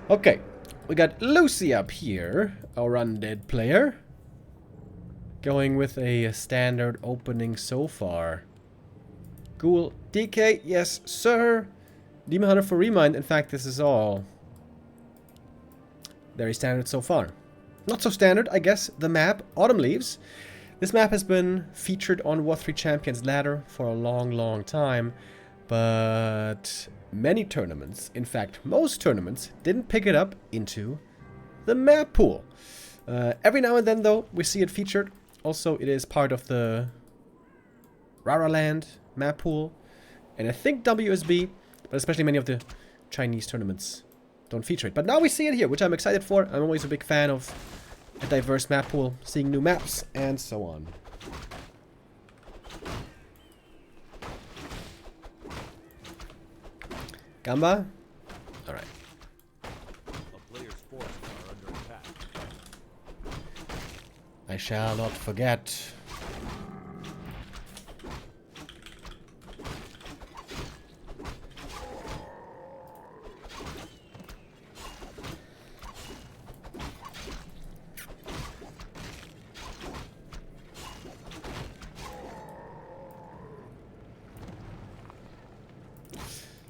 Okay, we got Lucy up here, our undead player. Going with a standard opening so far. Ghoul DK, yes sir. Demon Hunter for ReMinD, in fact this is all very standard so far. Not so standard, I guess, the map, Autumn Leaves. This map has been featured on Warcraft 3 Champions Ladder for a long time, but many tournaments, in fact most tournaments, didn't pick it up into the map pool. Every now and then though, we see it featured. Also, it is part of the Raraland map pool, and I think WSB, but especially many of the Chinese tournaments don't feature it. But now we see it here, which I'm excited for. I'm always a big fan of a diverse map pool, seeing new maps, and so on. Gamba? Alright. I shall not forget.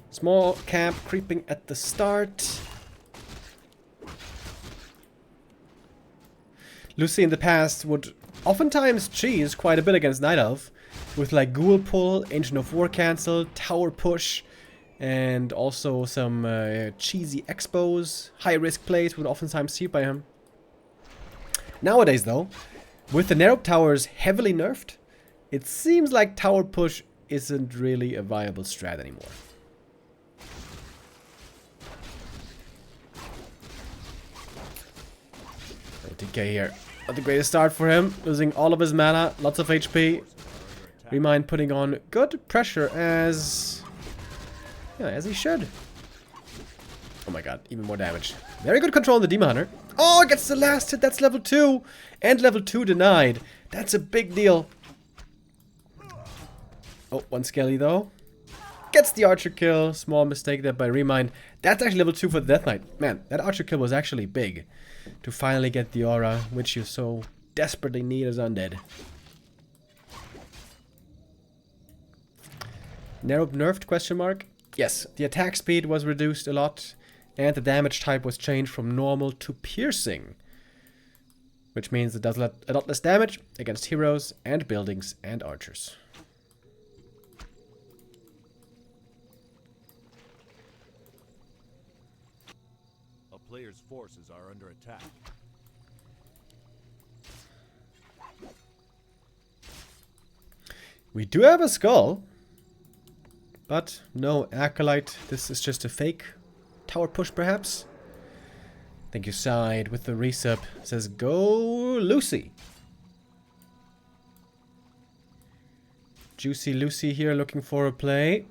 Small camp creeping at the start. Lucy in the past would oftentimes cheese quite a bit against Night Elf, with like Ghoul Pull, Ancient of War Cancel, Tower Push, and also some cheesy expos. High risk plays would oftentimes see by him. Nowadays though, with the Narrow Towers heavily nerfed, it seems like Tower Push isn't really a viable strat anymore. DK here. Not the greatest start for him. Losing all of his mana, lots of HP. ReMinD putting on good pressure as... yeah, as he should. Oh my god, even more damage. Very good control on the Demon Hunter. Oh, it gets the last hit. That's level 2. And level 2 denied. That's a big deal. Oh, one Skelly though. Gets the Archer kill. Small mistake there by ReMinD. That's actually level 2 for the Death Knight. Man, that Archer kill was actually big. To finally get the aura, which you so desperately need as undead. Narrow nerfed, question mark? Yes, the attack speed was reduced a lot, and the damage type was changed from normal to piercing. Which means it does a lot less damage against heroes and buildings and archers. Players' forces are under attack. We do have a skull, but no acolyte. This is just a fake tower push, perhaps. Thank you, side with the resub. Says go Lucy. Juicy Lucy here, looking for a play.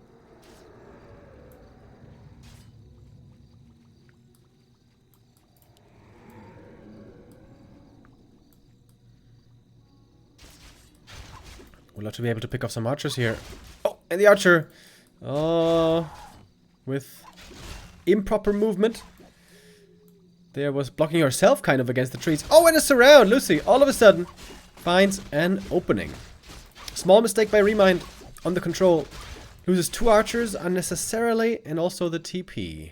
We'd love to be able to pick off some archers here. Oh, and the archer! Oh, with improper movement. There was blocking herself kind of against the trees. Oh, and a surround! Lucy, all of a sudden, finds an opening. Small mistake by ReMinD on the control. Loses 2 archers unnecessarily, and also the TP.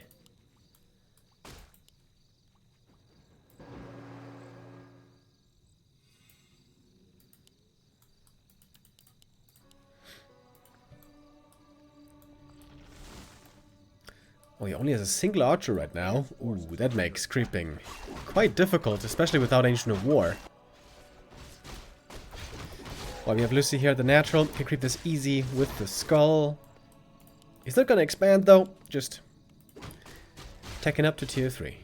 Oh, he only has a single archer right now. Ooh, that makes creeping quite difficult, especially without Ancient of War. While we have Lucy here, the natural can creep this easy with the skull. He's not gonna expand though, just taking up to tier 3.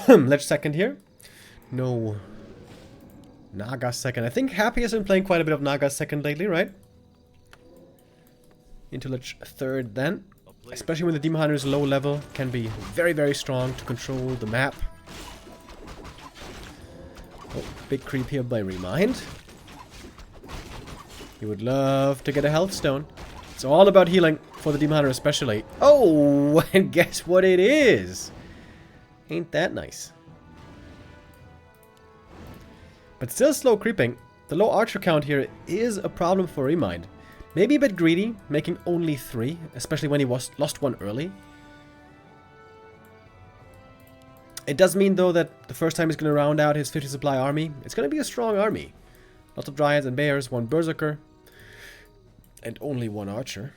Lich second here. No. Naga second. I think Happy has been playing quite a bit of Naga second lately, right? Into Lich third then. Especially when the Demon Hunter is low level. Can be very, very strong to control the map. Oh, big creep here by ReMinD. He would love to get a health stone. It's all about healing for the Demon Hunter especially. Oh, and guess what it is? Ain't that nice. But still slow creeping. The low archer count here is a problem for ReMinD. Maybe a bit greedy, making only 3, especially when he lost one early. It does mean though that the first time he's going to round out his 50 supply army, it's going to be a strong army. Lots of dryads and bears, 1 berserker, and only 1 archer.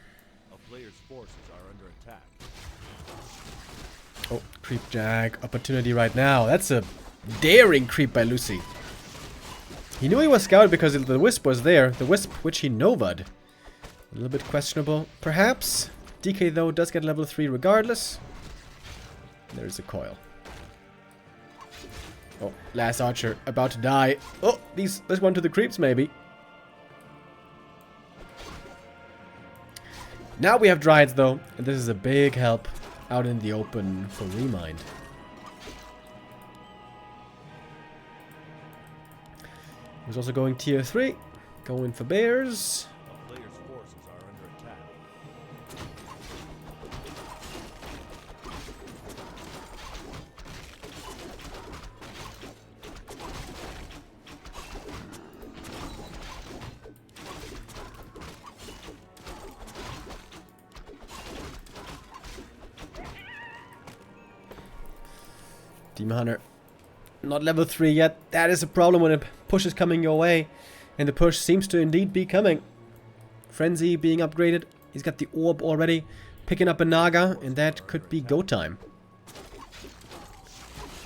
A player's forces are under attack. Oh, creep jag opportunity right now. That's a daring creep by Lucy. He knew he was scouted because the wisp was there. The wisp which he nova'd. A little bit questionable. Perhaps. DK though does get level 3 regardless. There's a coil. Oh, last archer about to die. Oh, this one to the creeps maybe. Now we have dryads though, and this is a big help out in the open for ReMinD. He's also going tier 3, going for bears. A player's forces are under attack. Demon Hunter, not level 3 yet. That is a problem when a push is coming your way. And the push seems to indeed be coming. Frenzy being upgraded. He's got the orb already. Picking up a Naga, and that could be go time.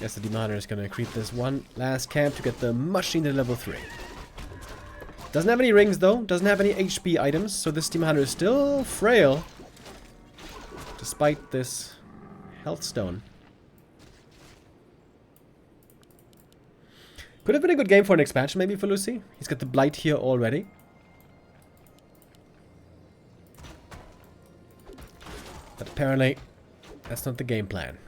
Guess the Demon Hunter is going to creep this one last camp to get the machine to level 3. Doesn't have any rings though. Doesn't have any HP items. So this Demon Hunter is still frail. Despite this health stone. Could have been a good game for an expansion, maybe, for Lucy. He's got the Blight here already. But apparently, that's not the game plan.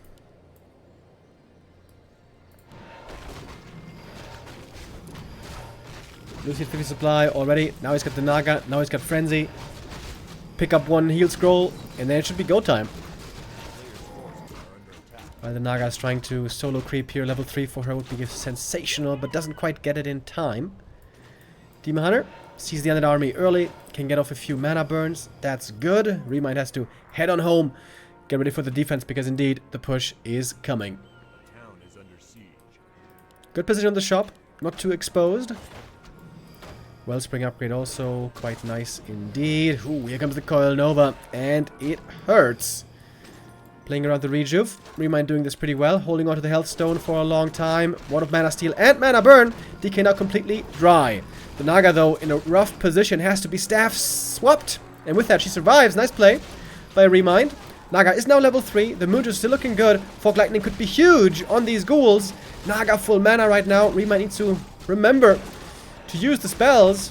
Lucy 50 supply already. Now he's got the Naga. Now he's got Frenzy. Pick up 1 heal scroll, and then it should be go time. While the Naga is trying to solo creep here, level 3 for her would be sensational, but doesn't quite get it in time. Demon Hunter sees the undead army early, can get off a few mana burns. That's good. ReMinD has to head on home, get ready for the defense, because indeed the push is coming. The town is under siege. Good position on the shop, not too exposed. Wellspring upgrade also quite nice indeed. Ooh, here comes the Coil Nova, and it hurts. Playing around the rejuve. ReMinD doing this pretty well. Holding onto the health stone for a long time. 1 of mana steal and mana burn. DK now completely dry. The Naga though in a rough position. Has to be staff swapped. And with that she survives. Nice play by ReMinD. Naga is now level 3. The Moon is still looking good. Fog Lightning could be huge on these ghouls. Naga full mana right now. ReMinD needs to remember to use the spells.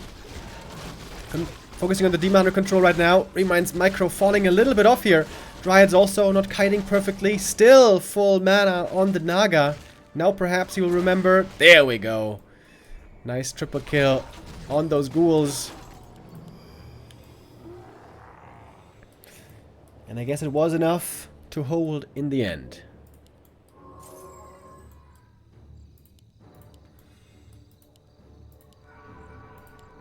Focusing on the Demon Hunter control right now. ReMinD's micro falling a little bit off here. Dryads also not kiting perfectly. Still full mana on the Naga. Now perhaps he will remember. There we go. Nice triple kill on those ghouls. And I guess it was enough to hold in the end.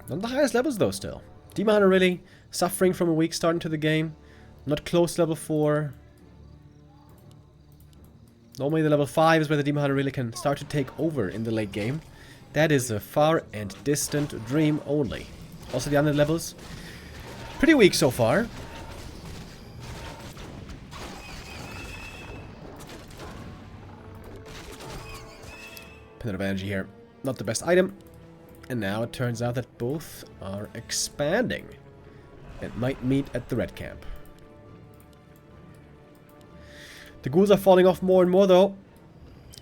Not the highest levels though still. Demon Hunter really suffering from a weak start into the game. Not close to level 4. Normally the level 5 is where the Demon Hunter really can start to take over in the late game. That is a far and distant dream only. Also the other levels, pretty weak so far. Pinnacle of Energy here. Not the best item. And now it turns out that both are expanding. It might meet at the red camp. The ghouls are falling off more and more though.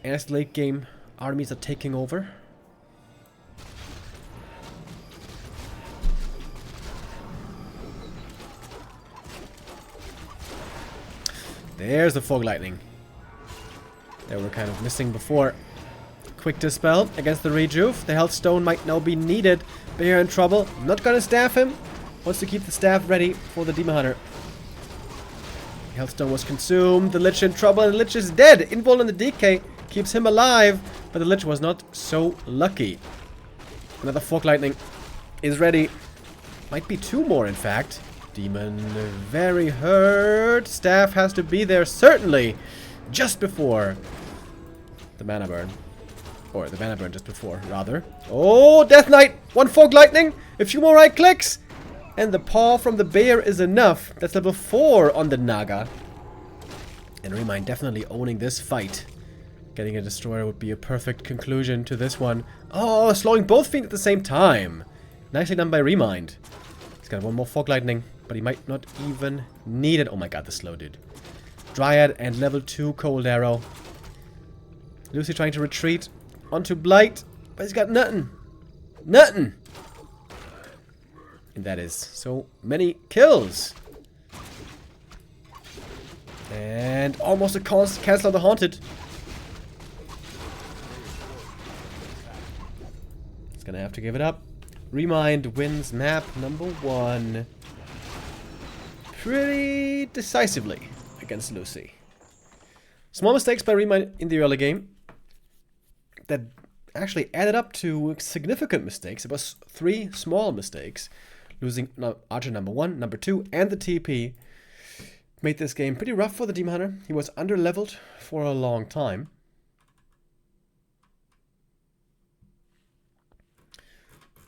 as the late game armies are taking over. There's the Fog Lightning. They were kind of missing before. Quick Dispel against the Rejuve. The Health Stone might now be needed. But you're in trouble. Not gonna staff him. Wants to keep the staff ready for the Demon Hunter. The Health Stone was consumed. The Lich in trouble and the Lich is dead. Invul on the DK keeps him alive. But the Lich was not so lucky. Another Fog Lightning is ready. Might be two more in fact. Demon very hurt. Staff has to be there certainly. Just before the Mana Burn. Or the Mana Burn just before, rather. Oh, Death Knight! One Fog Lightning! A few more right clicks! And the paw from the bear is enough. That's level 4 on the Naga. And ReMinD definitely owning this fight. Getting a Destroyer would be a perfect conclusion to this one. Oh, slowing both feet at the same time. Nicely done by ReMinD. He's got one more Fog Lightning, but he might not even need it. Oh my god, the slow dude. Dryad and level 2 Cold Arrow. Lucy trying to retreat onto Blight, but he's got nothing. Nothing! And that is so many kills. And almost a cancel on the Haunted. He's gonna have to give it up. ReMinD wins map number 1. Pretty decisively against Lucy. Small mistakes by ReMinD in the early game that actually added up to significant mistakes. It was 3 small mistakes. Losing Archer number 1, number 2, and the TP made this game pretty rough for the Demon Hunter. He was under-leveled for a long time.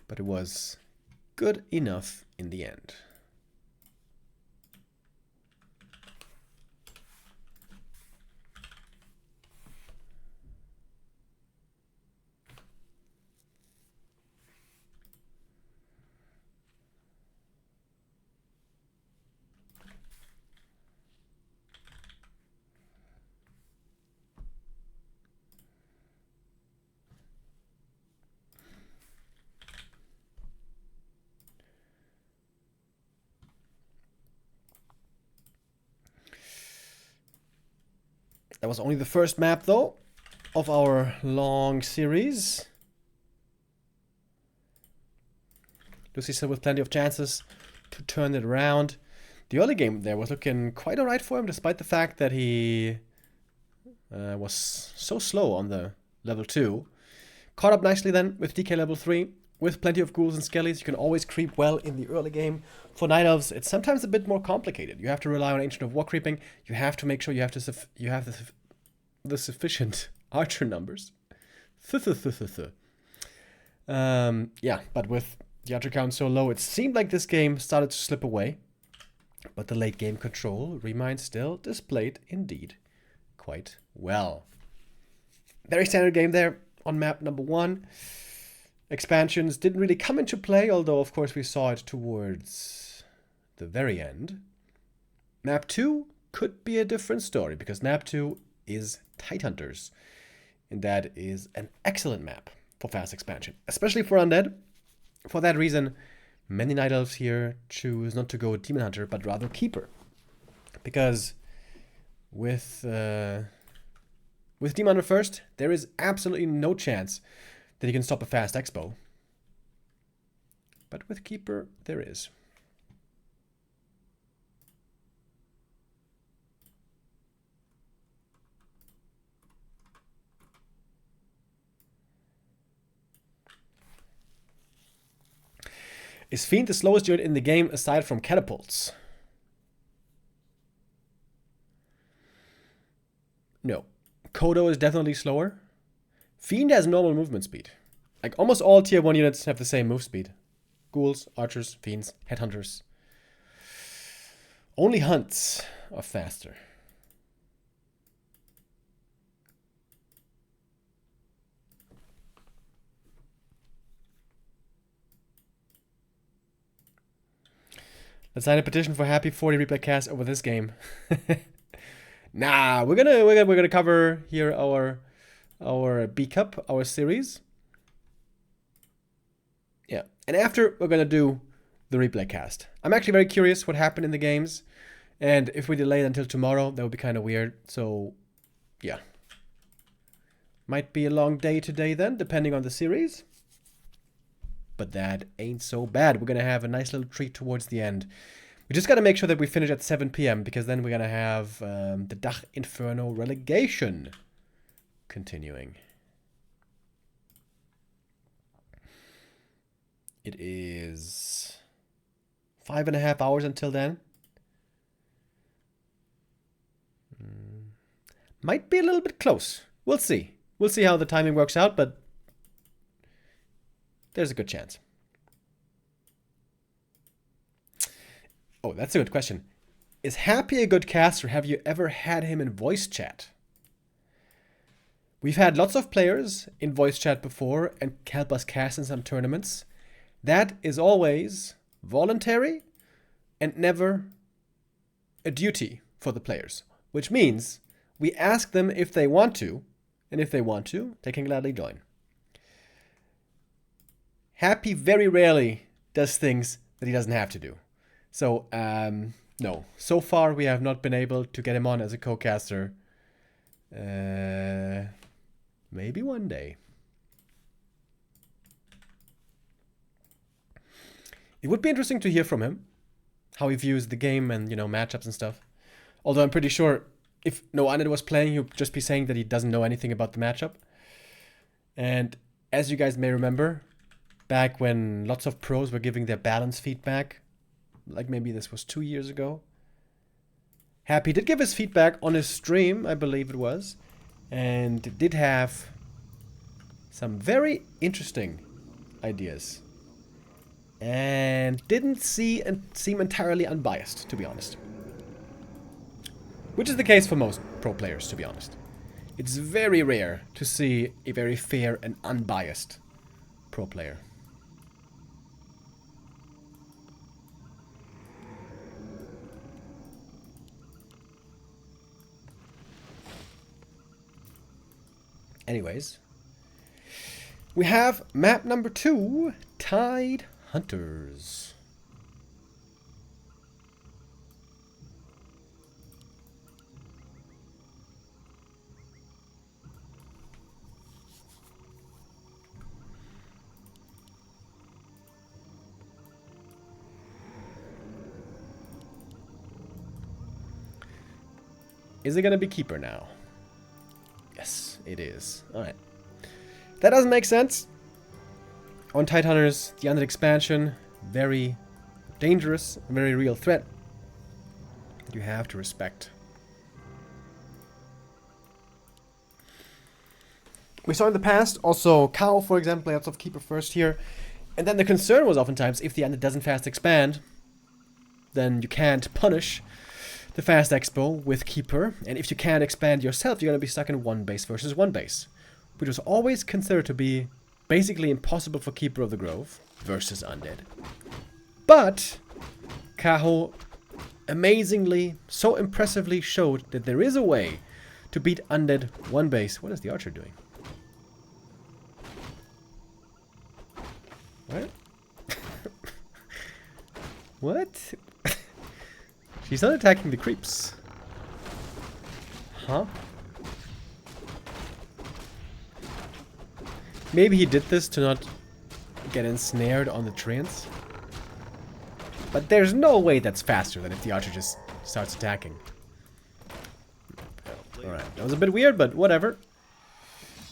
But it was good enough in the end. That was only the first map, though, of our long series. Lucy still with plenty of chances to turn it around. The early game there was looking quite alright for him, despite the fact that he was so slow on the level 2. Caught up nicely then with DK level 3. With plenty of ghouls and skellies, you can always creep well in the early game. For Night Elves, it's sometimes a bit more complicated. You have to rely on Ancient of War creeping. You have to make sure you have the sufficient archer numbers. Yeah, but with the archer count so low, it seemed like this game started to slip away. But the late game control, ReMinD still displayed indeed quite well. Very standard game there on map number 1. Expansions didn't really come into play, although of course we saw it towards the very end. Map 2 could be a different story, because map 2 is Tidehunters. And that is an excellent map for fast expansion, especially for Undead. For that reason, many Night Elves here choose not to go Demon Hunter, but rather Keeper. Because with Demon Hunter first, there is absolutely no chance that you can stop a fast expo. But with Keeper, there is. Is Fiend the slowest unit in the game aside from catapults? No. Kodo is definitely slower. Fiend has normal movement speed. Like almost all tier 1 units have the same move speed. Ghouls, archers, fiends, headhunters. Only hunts are faster. Let's sign a petition for Happy 40 replay cast over this game. Nah, we're gonna cover here our our B Cup, our series. Yeah, and after we're gonna do the replay cast. I'm actually very curious what happened in the games, and if we delay it until tomorrow, that would be kind of weird. So, yeah. Might be a long day today then, depending on the series. But that ain't so bad. We're gonna have a nice little treat towards the end. We just gotta make sure that we finish at 7 p.m. because then we're gonna have the Dach Inferno relegation continuing. It is 5.5 hours until then. Might be a little bit close. We'll see. We'll see how the timing works out, but there's a good chance. Oh, that's a good question. Is Happy a good caster? Have you ever had him in voice chat? We've had lots of players in voice chat before and help us cast in some tournaments. That is always voluntary and never a duty for the players, which means we ask them if they want to, and if they want to, they can gladly join. Happy very rarely does things that he doesn't have to do. So, no. So far, we have not been able to get him on as a co-caster. Maybe one day. It would be interesting to hear from him, how he views the game and, you know, matchups and stuff. Although I'm pretty sure if no Undead was playing, he would just be saying that he doesn't know anything about the matchup. And as you guys may remember, back when lots of pros were giving their balance feedback, like maybe this was 2 years ago, Happy did give his feedback on his stream, I believe it was, and did have some very interesting ideas. And didn't seem entirely unbiased, to be honest. Which is the case for most pro players, to be honest. It's very rare to see a very fair and unbiased pro player. Anyways, we have map number 2, Tide Hunters. Is it gonna be Keeper now? Yes, it is. Alright. That doesn't make sense. On Tide Hunters, the Undead expansion, very dangerous, very real threat that you have to respect. We saw in the past also Cow, for example, lots of Keeper first here. And then the concern was oftentimes if the Undead doesn't fast expand, then you can't punish the fast expo with Keeper, and if you can't expand yourself, you're going to be stuck in one base versus one base, which was always considered to be basically impossible for Keeper of the Grove versus Undead. But Kaho amazingly, so impressively showed that there is a way to beat Undead one base. What is the Archer doing? What? What? She's not attacking the creeps. Huh? Maybe he did this to not get ensnared on the treants. But there's no way that's faster than if the Archer just starts attacking. Alright, that was a bit weird, but whatever.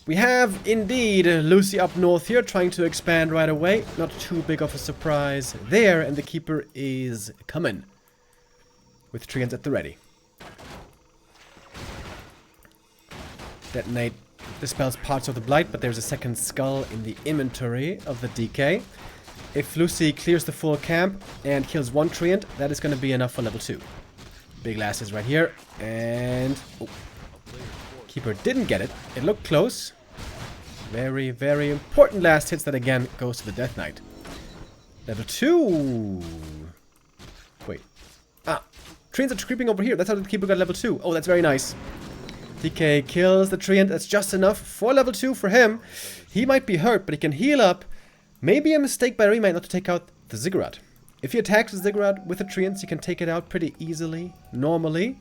We have indeed Lucy up north here trying to expand right away. Not too big of a surprise there, and the Keeper is coming. With treants at the ready. Detonate dispels parts of the blight, but there's a second skull in the inventory of the DK. If Lucy clears the full camp and kills one treant, that is going to be enough for level 2. Big last is right here, and oh, Keeper didn't get it. It looked close. Very, very important last hits that again goes to the Death Knight. Level 2. Wait. Ah. Treants are creeping over here. That's how the Keeper got level 2. Oh, that's very nice. DK kills the Treant. That's just enough for level 2 for him. He might be hurt, but he can heal up. Maybe a mistake by ReMinD not to take out the Ziggurat. If he attacks the Ziggurat with the Treants, he can take it out pretty easily, normally.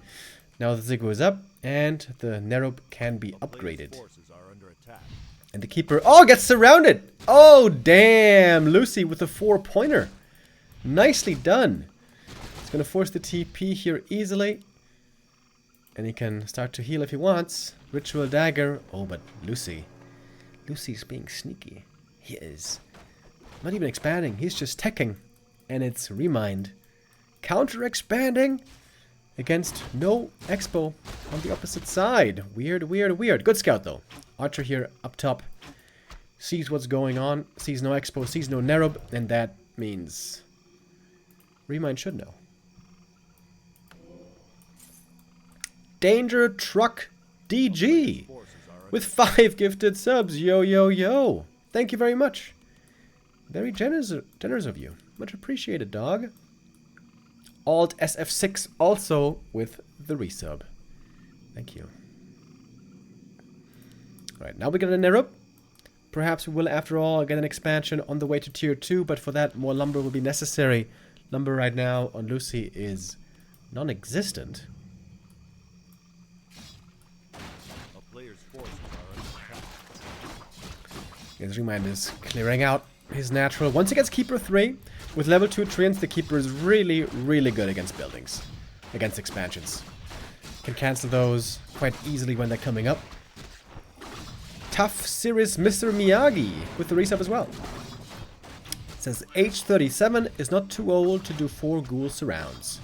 Now the Ziggurat is up, and the Nerub can be upgraded. And the Keeper, oh, gets surrounded! Oh, damn! Lucy with a 4-pointer. Nicely done. He's going to force the TP here easily. And he can start to heal if he wants. Ritual Dagger. Oh, but Lucy's being sneaky. He is. Not even expanding, he's just teching. And it's ReMinD. Counter expanding against no Expo on the opposite side. Weird, weird, weird. Good scout though. Archer here up top. Sees what's going on. Sees no Expo, sees no Nerub. And that means ReMinD should know. Danger Truck DG with 5 gifted subs. Yo, yo, yo. Thank you very much. Very generous of you. Much appreciated, dog. Alt SF6 also with the resub. Thank you. Alright, now we got a Nerub. Perhaps we will, after all, get an expansion on the way to tier 2, but for that, more lumber will be necessary. Lumber right now on Lucy is non-existent. As ReMinD is clearing out his natural. Once he gets Keeper 3, with level 2 Treants, the Keeper is really, really good against buildings. Against expansions. Can cancel those quite easily when they're coming up. Tough, serious Mr. Miyagi with the resub as well. It says, age 37 is not too old to do 4 ghoul surrounds.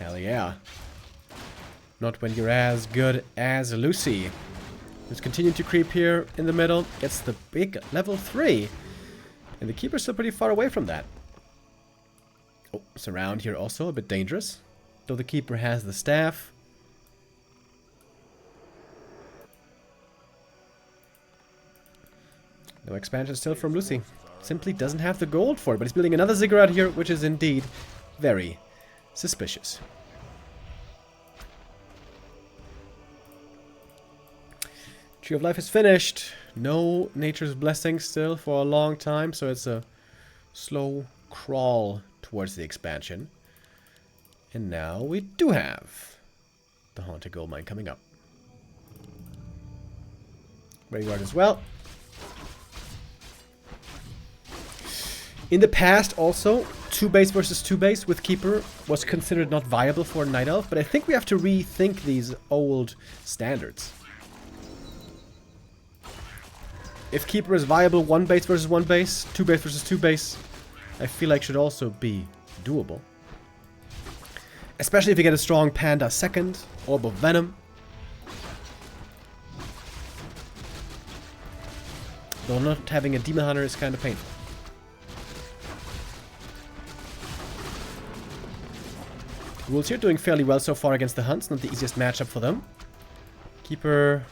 Hell yeah. Not when you're as good as Lucy. Who's continuing to creep here in the middle. Gets the big level 3. And the Keeper's still pretty far away from that. Oh, surround here also, a bit dangerous. Though the Keeper has the staff. No expansion still from Lucy. Simply doesn't have the gold for it, but he's building another Ziggurat here, which is indeed very suspicious. Tree of Life is finished. No Nature's Blessing still for a long time, so it's a slow crawl towards the expansion. And now we do have the Haunted Gold Mine coming up. Graveyard as well. In the past also, 2 base versus 2 base with Keeper was considered not viable for Night Elf, but I think we have to rethink these old standards. If Keeper is viable 1 base versus 1 base, 2 base versus 2 base, I feel like should also be doable. Especially if you get a strong Panda second, Orb of Venom. Though not having a Demon Hunter is kind of painful. Ghouls here doing fairly well so far against the Hunts, not the easiest matchup for them. Keeper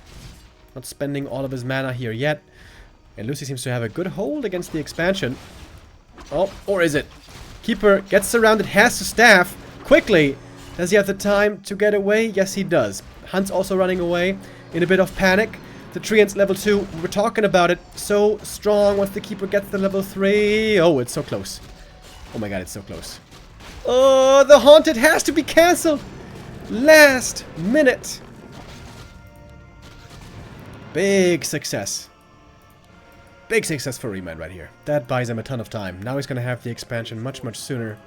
not spending all of his mana here yet. And Lucy seems to have a good hold against the expansion. Oh, or is it? Keeper gets surrounded, has to staff quickly. Does he have the time to get away? Yes, he does. Hunt's also running away in a bit of panic. The Treant's level 2. We're talking about it. So strong once the Keeper gets the level 3. Oh, it's so close. Oh my god, it's so close. Oh, the Haunted has to be cancelled. Last minute. Big success. Big success for ReMinD right here. That buys him a ton of time. Now he's going to have the expansion much, much sooner.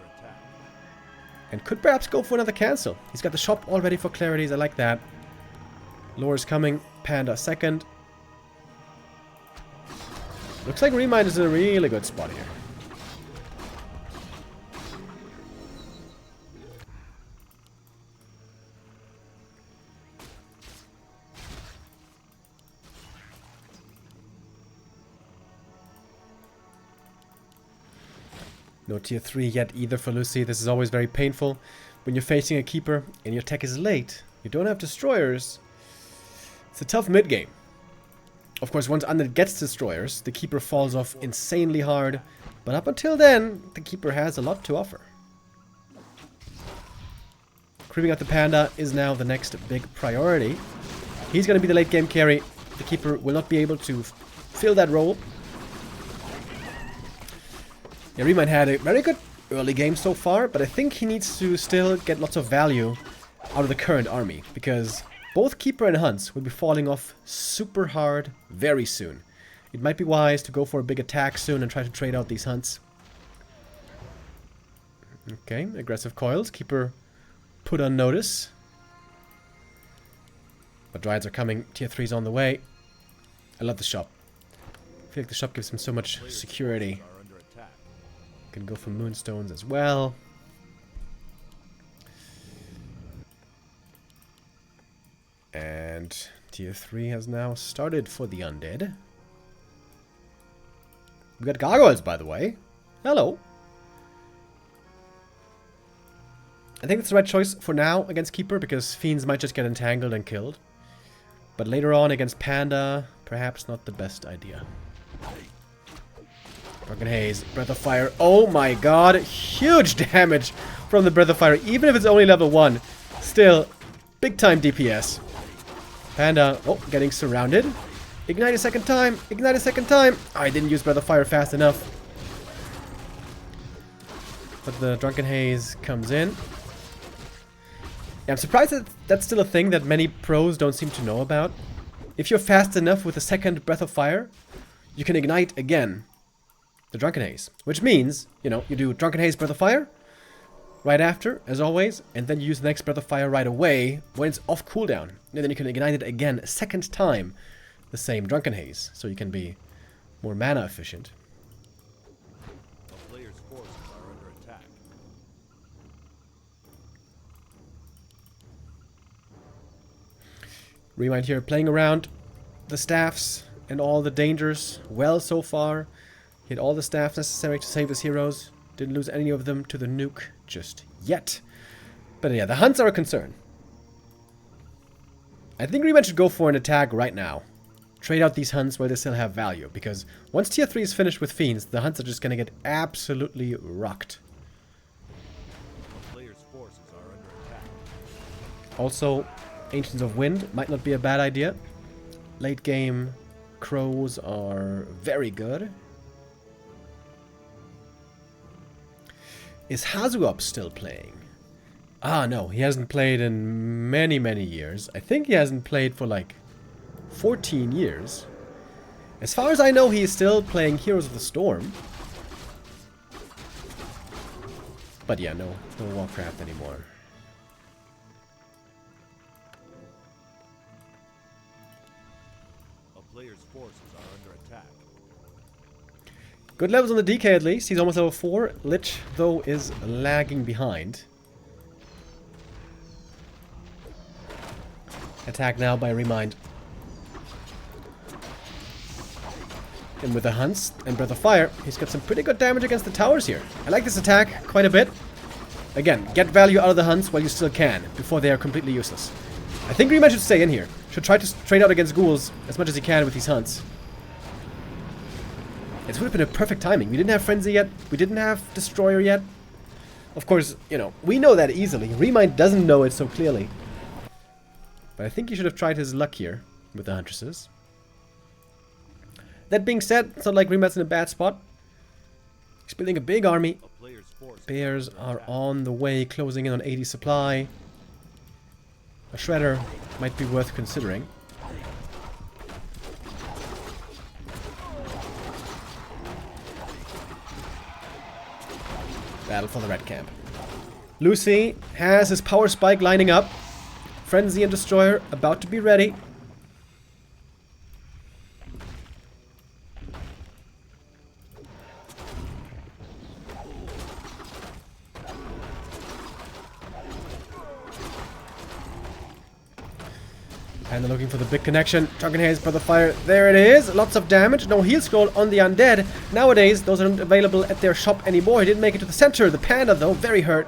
And could perhaps go for another cancel. He's got the shop all ready for clarities. I like that. Lore's coming. Panda second. Looks like ReMinD is in a really good spot here. No tier 3 yet either for Lucy. This is always very painful. When you're facing a Keeper and your tech is late, you don't have Destroyers. It's a tough mid-game. Of course, once Undead gets Destroyers, the Keeper falls off insanely hard. But up until then, the Keeper has a lot to offer. Creeping out the Panda is now the next big priority. He's going to be the late game carry. The Keeper will not be able to fill that role. Yeah, ReMinD had a very good early game so far, but I think he needs to still get lots of value out of the current army, because both Keeper and Hunts will be falling off super hard very soon. It might be wise to go for a big attack soon and try to trade out these Hunts. Okay, aggressive coils. Keeper put on notice. But Dryads are coming. Tier 3's on the way. I love the shop. I feel like the shop gives him so much security. Can go for Moonstones as well. And Tier 3 has now started for the Undead. We got Gargoyles, by the way. Hello. I think it's the right choice for now against Keeper, because Fiends might just get entangled and killed. But later on against Panda, perhaps not the best idea. Drunken Haze, Breath of Fire. Oh my god, huge damage from the Breath of Fire, even if it's only level 1. Still, big time DPS. Panda, oh, getting surrounded. Ignite a second time, ignite a second time. Oh, I didn't use Breath of Fire fast enough. But the Drunken Haze comes in. Yeah, I'm surprised that that's still a thing that many pros don't seem to know about. If you're fast enough with a second Breath of Fire, you can ignite again the Drunken Haze. Which means, you know, you do Drunken Haze, Breath of Fire right after, as always, and then you use the next Breath of Fire right away when it's off cooldown. And then you can ignite it again a second time, the same Drunken Haze, so you can be more mana efficient. The player's forces are under attack. ReMinD here playing around the staffs and all the dangers well so far. He had all the staffs necessary to save his heroes. Didn't lose any of them to the nuke just yet. But yeah, the Hunts are a concern. I think ReMinD should go for an attack right now. Trade out these Hunts where they still have value, because once Tier 3 is finished with Fiends, the Hunts are just going to get absolutely rocked. The player's forces are under attack. Also, Ancients of Wind might not be a bad idea. Late game Crows are very good. Is Hazuop still playing? Ah, no, he hasn't played in many, many years. I think he hasn't played for like 14 years. As far as I know, he is still playing Heroes of the Storm. But yeah, no Warcraft anymore. A player's forces are under attack. Good levels on the DK at least. He's almost level 4. Lich, though, is lagging behind. Attack now by ReMinD. And with the Hunts and Breath of Fire, he's got some pretty good damage against the towers here. I like this attack quite a bit. Again, get value out of the Hunts while you still can, before they are completely useless. I think ReMinD should stay in here. Should try to trade out against ghouls as much as he can with these Hunts. It would have been a perfect timing. We didn't have Frenzy yet. We didn't have Destroyer yet. Of course, you know, we know that easily. ReMinD doesn't know it so clearly. But I think he should have tried his luck here with the Huntresses. That being said, it's not like ReMinD's in a bad spot. He's building a big army. Bears are on the way, closing in on 80 supply. A Shredder might be worth considering. Battle for the red camp. Lucy has his power spike lining up. Frenzy and Destroyer about to be ready. And they're looking for the big connection. Drunken Haze, Breath of Fire. There it is. Lots of damage. No heal scroll on the undead. Nowadays, those aren't available at their shop anymore. He didn't make it to the center. The Panda, though, very hurt.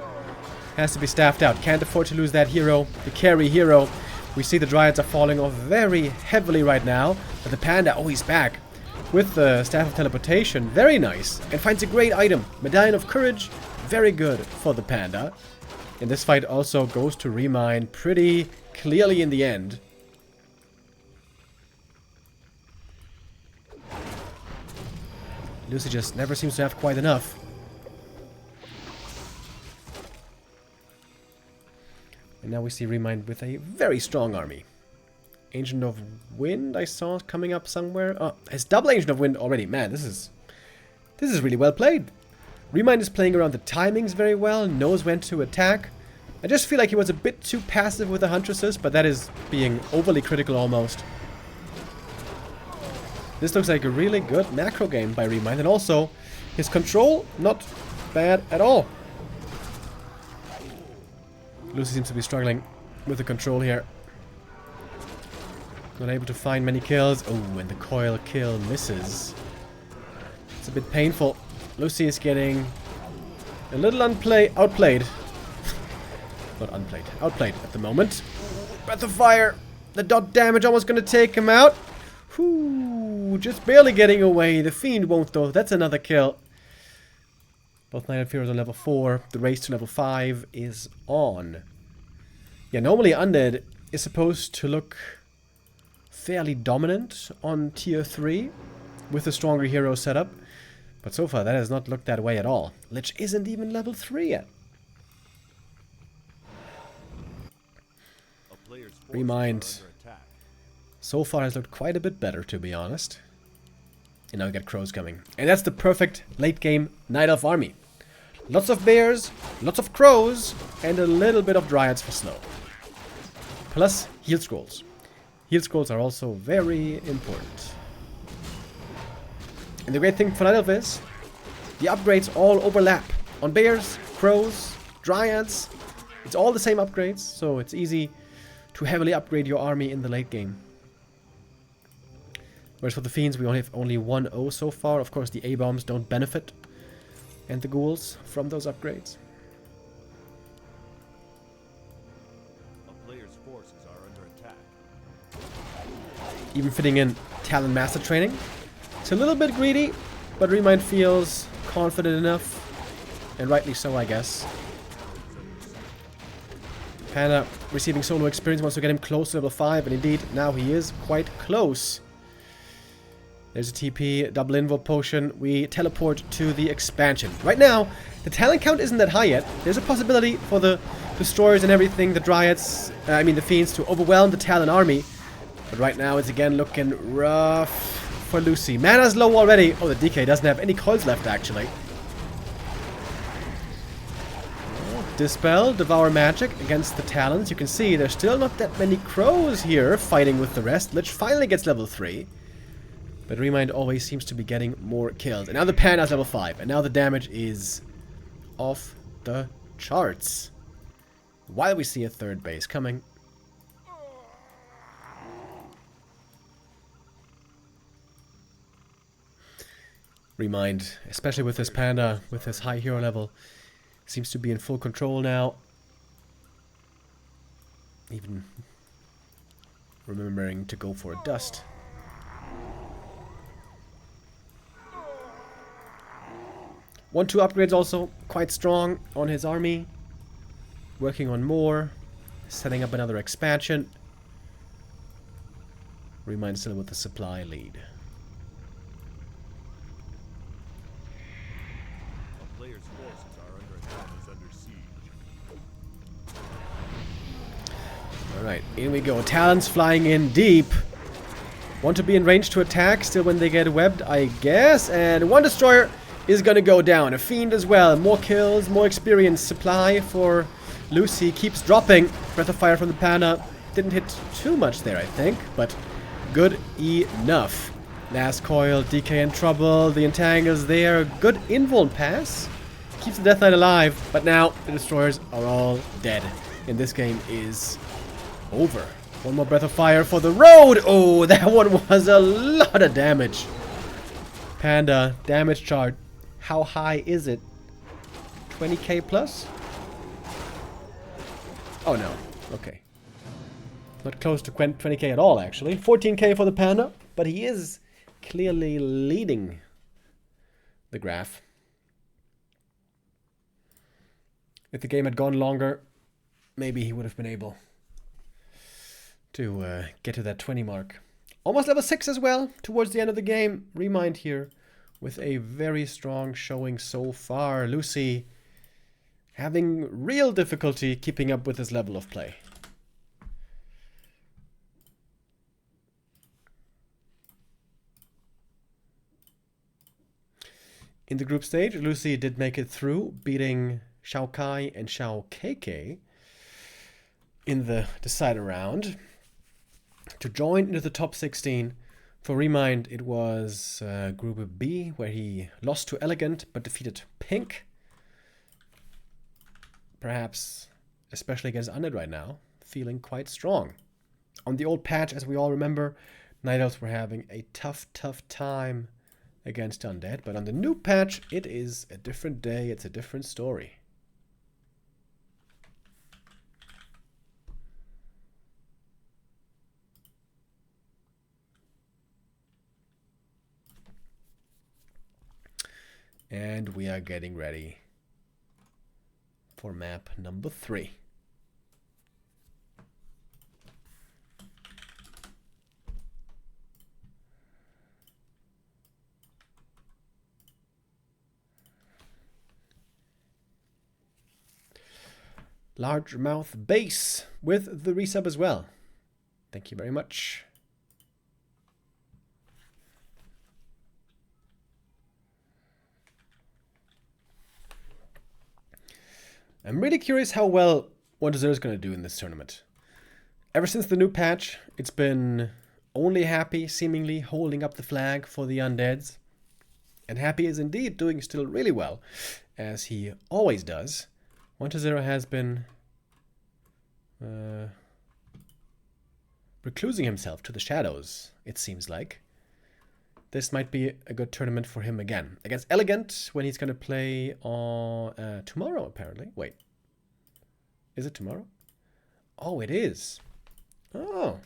Has to be staffed out. Can't afford to lose that hero. The carry hero. We see the Dryads are falling off very heavily right now. But the Panda, oh, he's back. With the Staff of Teleportation. Very nice. And finds a great item. Medallion of Courage. Very good for the Panda. And this fight also goes to ReMinD pretty clearly in the end. Lucy just never seems to have quite enough. And now we see ReMinD with a very strong army. Ancient of Wind I saw coming up somewhere. Oh, it's double Ancient of Wind already. Man, this is really well played. ReMinD is playing around the timings very well, knows when to attack. I just feel like he was a bit too passive with the Huntresses, but that is being overly critical almost. This looks like a really good macro game by ReMinD, and also his control, not bad at all. Lucy seems to be struggling with the control here. Not able to find many kills. Oh, and the coil kill misses. It's a bit painful. Lucy is getting a little outplayed. Not unplayed, outplayed at the moment. Breath of Fire. The dot damage almost going to take him out. Whoo, just barely getting away. The Fiend won't though. That's another kill. Both Knight of Fear on level 4. The race to level 5 is on. Yeah, normally Undead is supposed to look fairly dominant on tier 3 with a stronger hero setup. But so far that has not looked that way at all. Lich isn't even level 3 yet. ReMinD so far has looked quite a bit better, to be honest. And now we got crows coming. And that's the perfect late game Night Elf army. Lots of bears, lots of crows, and a little bit of dryads for slow. Plus heal scrolls. Heal scrolls are also very important. And the great thing for Night Elf is the upgrades all overlap. On bears, crows, dryads, it's all the same upgrades, so it's easy to heavily upgrade your army in the late game. Whereas for the Fiends, we only have only 1-0 so far. Of course, the A-bombs don't benefit, and the ghouls from those upgrades. A player's forces are under attack. Even fitting in Talon Master Training. It's a little bit greedy, but ReMinD feels confident enough, and rightly so, I guess. Panda receiving solo experience, wants to get him close to level 5, and indeed, now he is quite close. There's a TP, double invoke potion. We teleport to the expansion. Right now, the talent count isn't that high yet. There's a possibility for the destroyers and everything, the dryads, the fiends, to overwhelm the Talon army. But right now, it's again looking rough for Lucy. Mana's low already. Oh, the DK doesn't have any coils left, actually. Dispel, Devour Magic against the Talons. You can see there's still not that many crows here fighting with the rest. Lich finally gets level 3. But ReMinD always seems to be getting more kills. And now the Panda's level 5. And now the damage is off the charts. While we see a third base coming. ReMinD, especially with this Panda, with his high hero level, seems to be in full control now. Even remembering to go for a dust. One-two upgrades also quite strong on his army. Working on more. Setting up another expansion. ReMinD still with the supply lead. A player's forces are under attack, is under siege. Alright, in we go. Talons flying in deep. Want to be in range to attack, still when they get webbed, I guess. And one destroyer is gonna go down. A fiend as well. More kills, more experience. Supply for Lucy keeps dropping. Breath of Fire from the Panda. Didn't hit too much there, I think, but good enough. Last coil, DK in trouble. The entangles there. Good invuln pass. Keeps the Death Knight alive, but now the destroyers are all dead. And this game is over. One more Breath of Fire for the road. Oh, that one was a lot of damage. Panda, damage chart. How high is it? 20k plus? Oh no. Okay. Not close to 20k at all, actually. 14k for the Panda, but he is clearly leading the graph. If the game had gone longer, maybe he would have been able to get to that 20 mark. Almost level 6 as well, towards the end of the game. ReMinD here with a very strong showing so far. Lucy having real difficulty keeping up with his level of play. In the group stage, Lucy did make it through, beating Xiao Kai and Xiao KK in the decider round to join into the top 16. For ReMinD, it was Group B, where he lost to Elegant but defeated Pink. Perhaps, especially against Undead right now, feeling quite strong. On the old patch, as we all remember, Night Elves were having a tough time against Undead, but on the new patch, it is a different day, it's a different story. And we are getting ready for map number 3. Largemouth Base with the resub as well. Thank you very much. I'm really curious how well 1-0 is going to do in this tournament. Ever since the new patch, it's been only Happy seemingly holding up the flag for the Undeads. And Happy is indeed doing still really well, as he always does. 1-0 has been reclusing himself to the shadows, it seems like. This might be a good tournament for him again. Against Elegant, when he's going to play on tomorrow, apparently. Wait. Is it tomorrow? Oh, it is. Oh.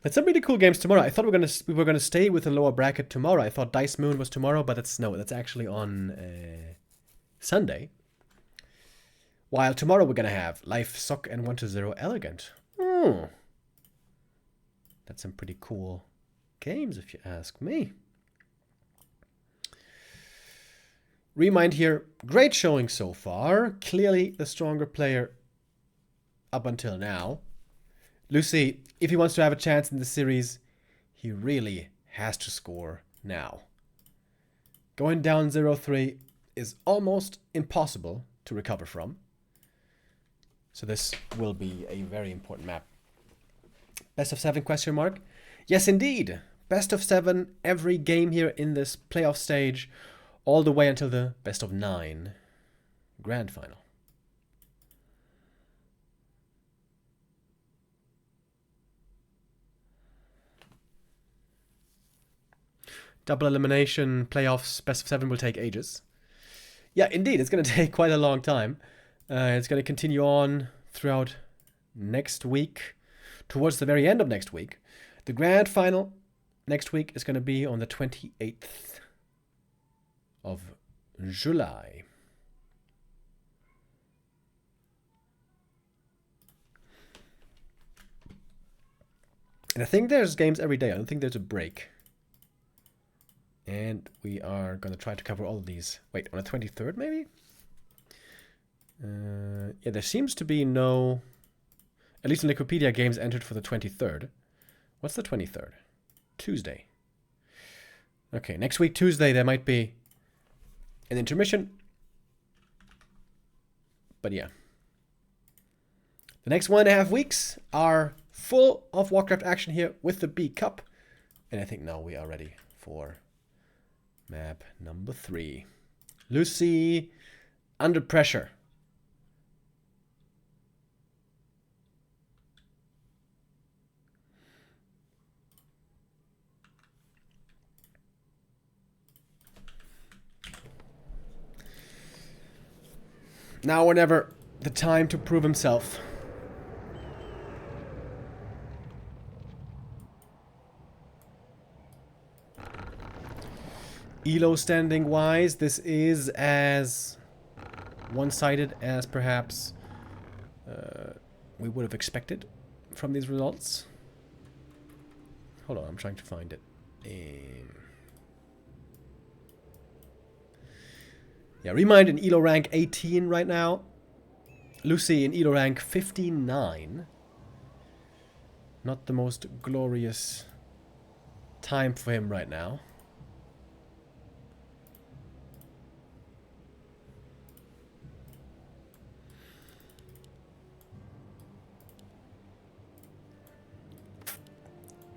That's some really cool games tomorrow. I thought we were gonna stay with the lower bracket tomorrow. I thought Dice Moon was tomorrow, but that's actually on Sunday. While tomorrow we're gonna have Life Sock and 1-0 Elegant. Oh. That's some pretty cool games, if you ask me. ReMinD here, great showing so far. Clearly the stronger player up until now. Lucy, if he wants to have a chance in the series, he really has to score now. Going down 0-3 is almost impossible to recover from. So this will be a very important map. Best of 7 question mark? Yes, indeed. Best of 7 every game here in this playoff stage, all the way until the best of 9 grand final. Double elimination playoffs, best of 7 will take ages. Yeah, indeed, it's going to take quite a long time. It's going to continue on throughout next week, towards the very end of next week. The grand final next week is going to be on the 28th of July. And I think there's games every day. I don't think there's a break. And we are going to try to cover all of these. Wait, on the 23rd maybe? Yeah, there seems to be no... At least in Wikipedia, games entered for the 23rd. What's the 23rd? Tuesday. Okay, next week, Tuesday, there might be an intermission. But yeah. The next 1.5 weeks are full of Warcraft action here with the B Cup. And I think now we are ready for map number 3. Lucy, under pressure. Now or never, the time to prove himself. Elo standing wise, this is as one-sided as perhaps we would have expected from these results. Hold on, I'm trying to find it. Yeah, ReMinD in Elo rank 18 right now. Lucy in Elo rank 59. Not the most glorious time for him right now.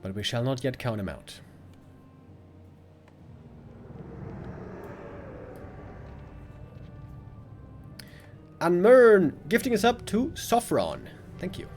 But we shall not yet count him out. And Mern gifting us up to Sophron. Thank you.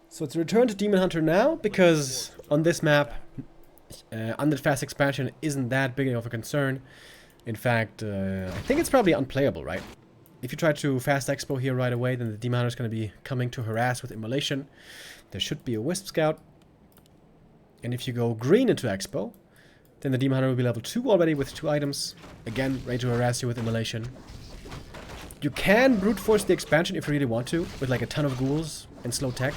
So it's a return to Demon Hunter now, because on this map, Undead Fast Expansion isn't that big of a concern. In fact, I think it's probably unplayable, right? If you try to Fast Expo here right away, then the Demon Hunter is going to be coming to harass with Immolation. There should be a Wisp Scout. And if you go green into Expo, then the Demon Hunter will be level 2 already with 2 items. Again, ready to harass you with Immolation. You can brute force the expansion if you really want to, with like a ton of ghouls and slow tech.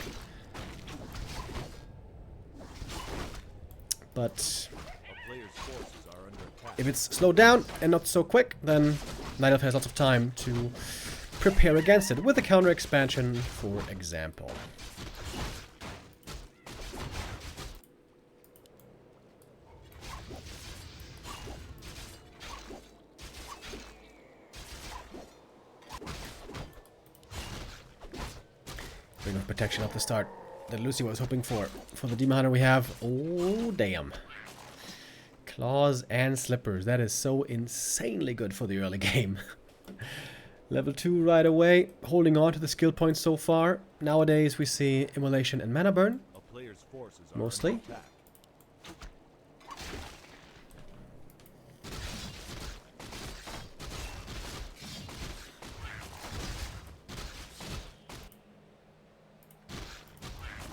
But if it's slowed down and not so quick, then Night Elf has lots of time to prepare against it with a counter expansion, for example. Ring of protection at the start that Lucy was hoping for. For the Demon Hunter we have, oh damn, claws and slippers. That is so insanely good for the early game. Level 2 right away, holding on to the skill points so far. Nowadays we see Immolation and Mana Burn, mostly.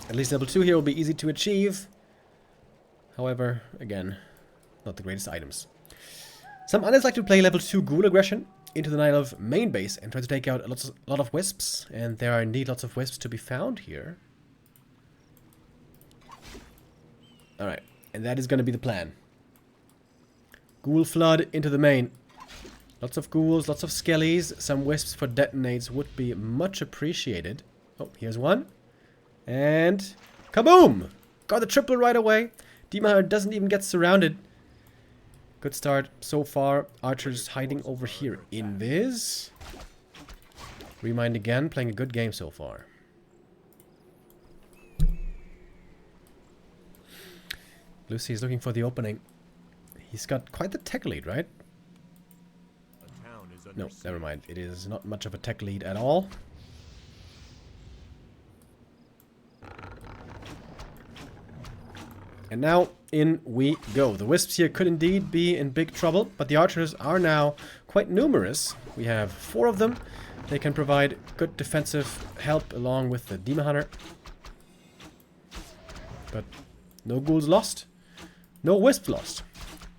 At least level 2 here will be easy to achieve. However, again, not the greatest items. Some others like to play level 2 Ghoul Aggression into the Night Elf main base and try to take out a lot of wisps. And there are indeed lots of wisps to be found here. Alright, and that is going to be the plan. Ghoul Flood into the main. Lots of ghouls, lots of skellies. Some wisps for detonates would be much appreciated. Oh, here's one. And kaboom! Got the triple right away. Demon Hunter doesn't even get surrounded. Good start so far. Archer's hiding over here. Invis. ReMinD again, playing a good game so far. Lucy is looking for the opening. He's got quite the tech lead, right? No, never mind. It is not much of a tech lead at all. And now, in we go. The Wisps here could indeed be in big trouble, but the Archers are now quite numerous. We have 4 of them. They can provide good defensive help along with the Demon Hunter. But no ghouls lost. No Wisps lost.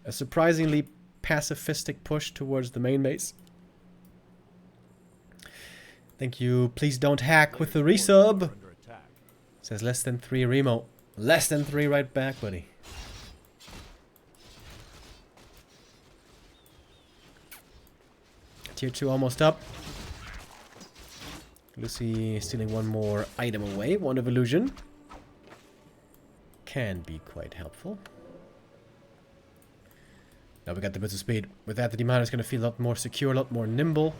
A surprisingly pacifistic push towards the main base. Thank you. Please don't hack with the resub. Says less than 3 Remo. Less than 3 right back, buddy. Tier 2 almost up. Lucy stealing one more item away. Wand of Illusion. Can be quite helpful. Now we got the bits of speed. With that, the Demon Hunter is going to feel a lot more secure, a lot more nimble.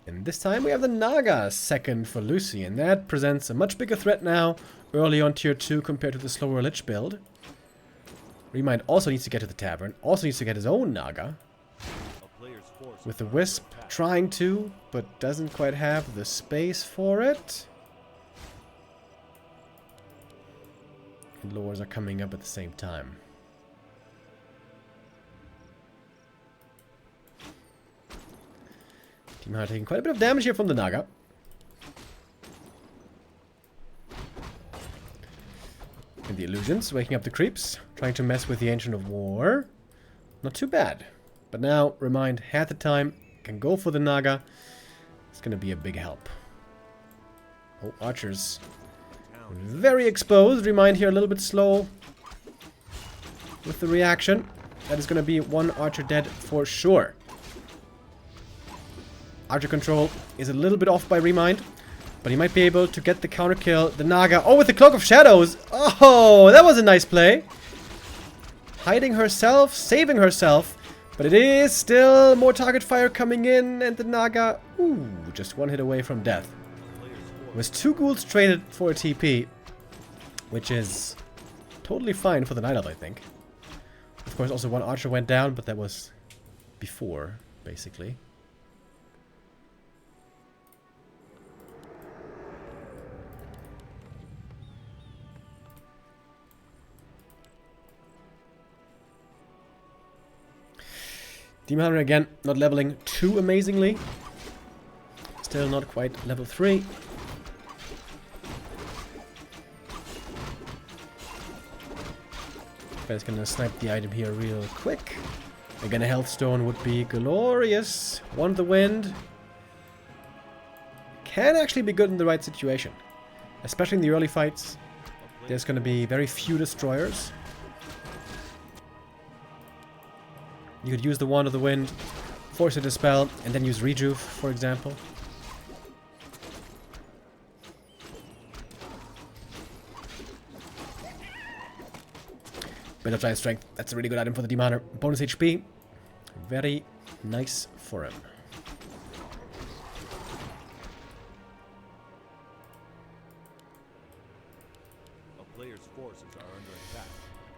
And this time we have the Naga second for Lucy, and that presents a much bigger threat now, early on tier 2 compared to the slower Lich build. ReMinD also needs to get to the tavern, also needs to get his own Naga. With the Wisp trying to, but doesn't quite have the space for it. and lures are coming up at the same time. Team Hunter taking quite a bit of damage here from the Naga. And the illusions, waking up the creeps, trying to mess with the Ancient of War. Not too bad. But now, ReMinD had the time, can go for the Naga. It's gonna be a big help. Oh, archers. Very exposed. ReMinD here a little bit slow with the reaction. That is gonna be one archer dead for sure. Archer control is a little bit off by ReMinD, but he might be able to get the counter kill. The Naga. Oh, with the Cloak of Shadows. Oh, that was a nice play. Hiding herself, saving herself. But it is still more target fire coming in, and the Naga, ooh, just one hit away from death. It was 2 ghouls traded for a TP, which is totally fine for the Night Elf, I think. Of course, also one archer went down, but that was before, basically. Demon Hunter again, not leveling too amazingly. Still not quite level 3. Guy's gonna snipe the item here real quick. Again, a health stone would be glorious. One of the wind. Can actually be good in the right situation. Especially in the early fights. There's gonna be very few destroyers. You could use the Wand of the Wind, force a dispel, and then use Rejuve, for example. Bit of Giant Strength. That's a really good item for the Demon Hunter. Bonus HP. Very nice for him. A player's forces are under attack.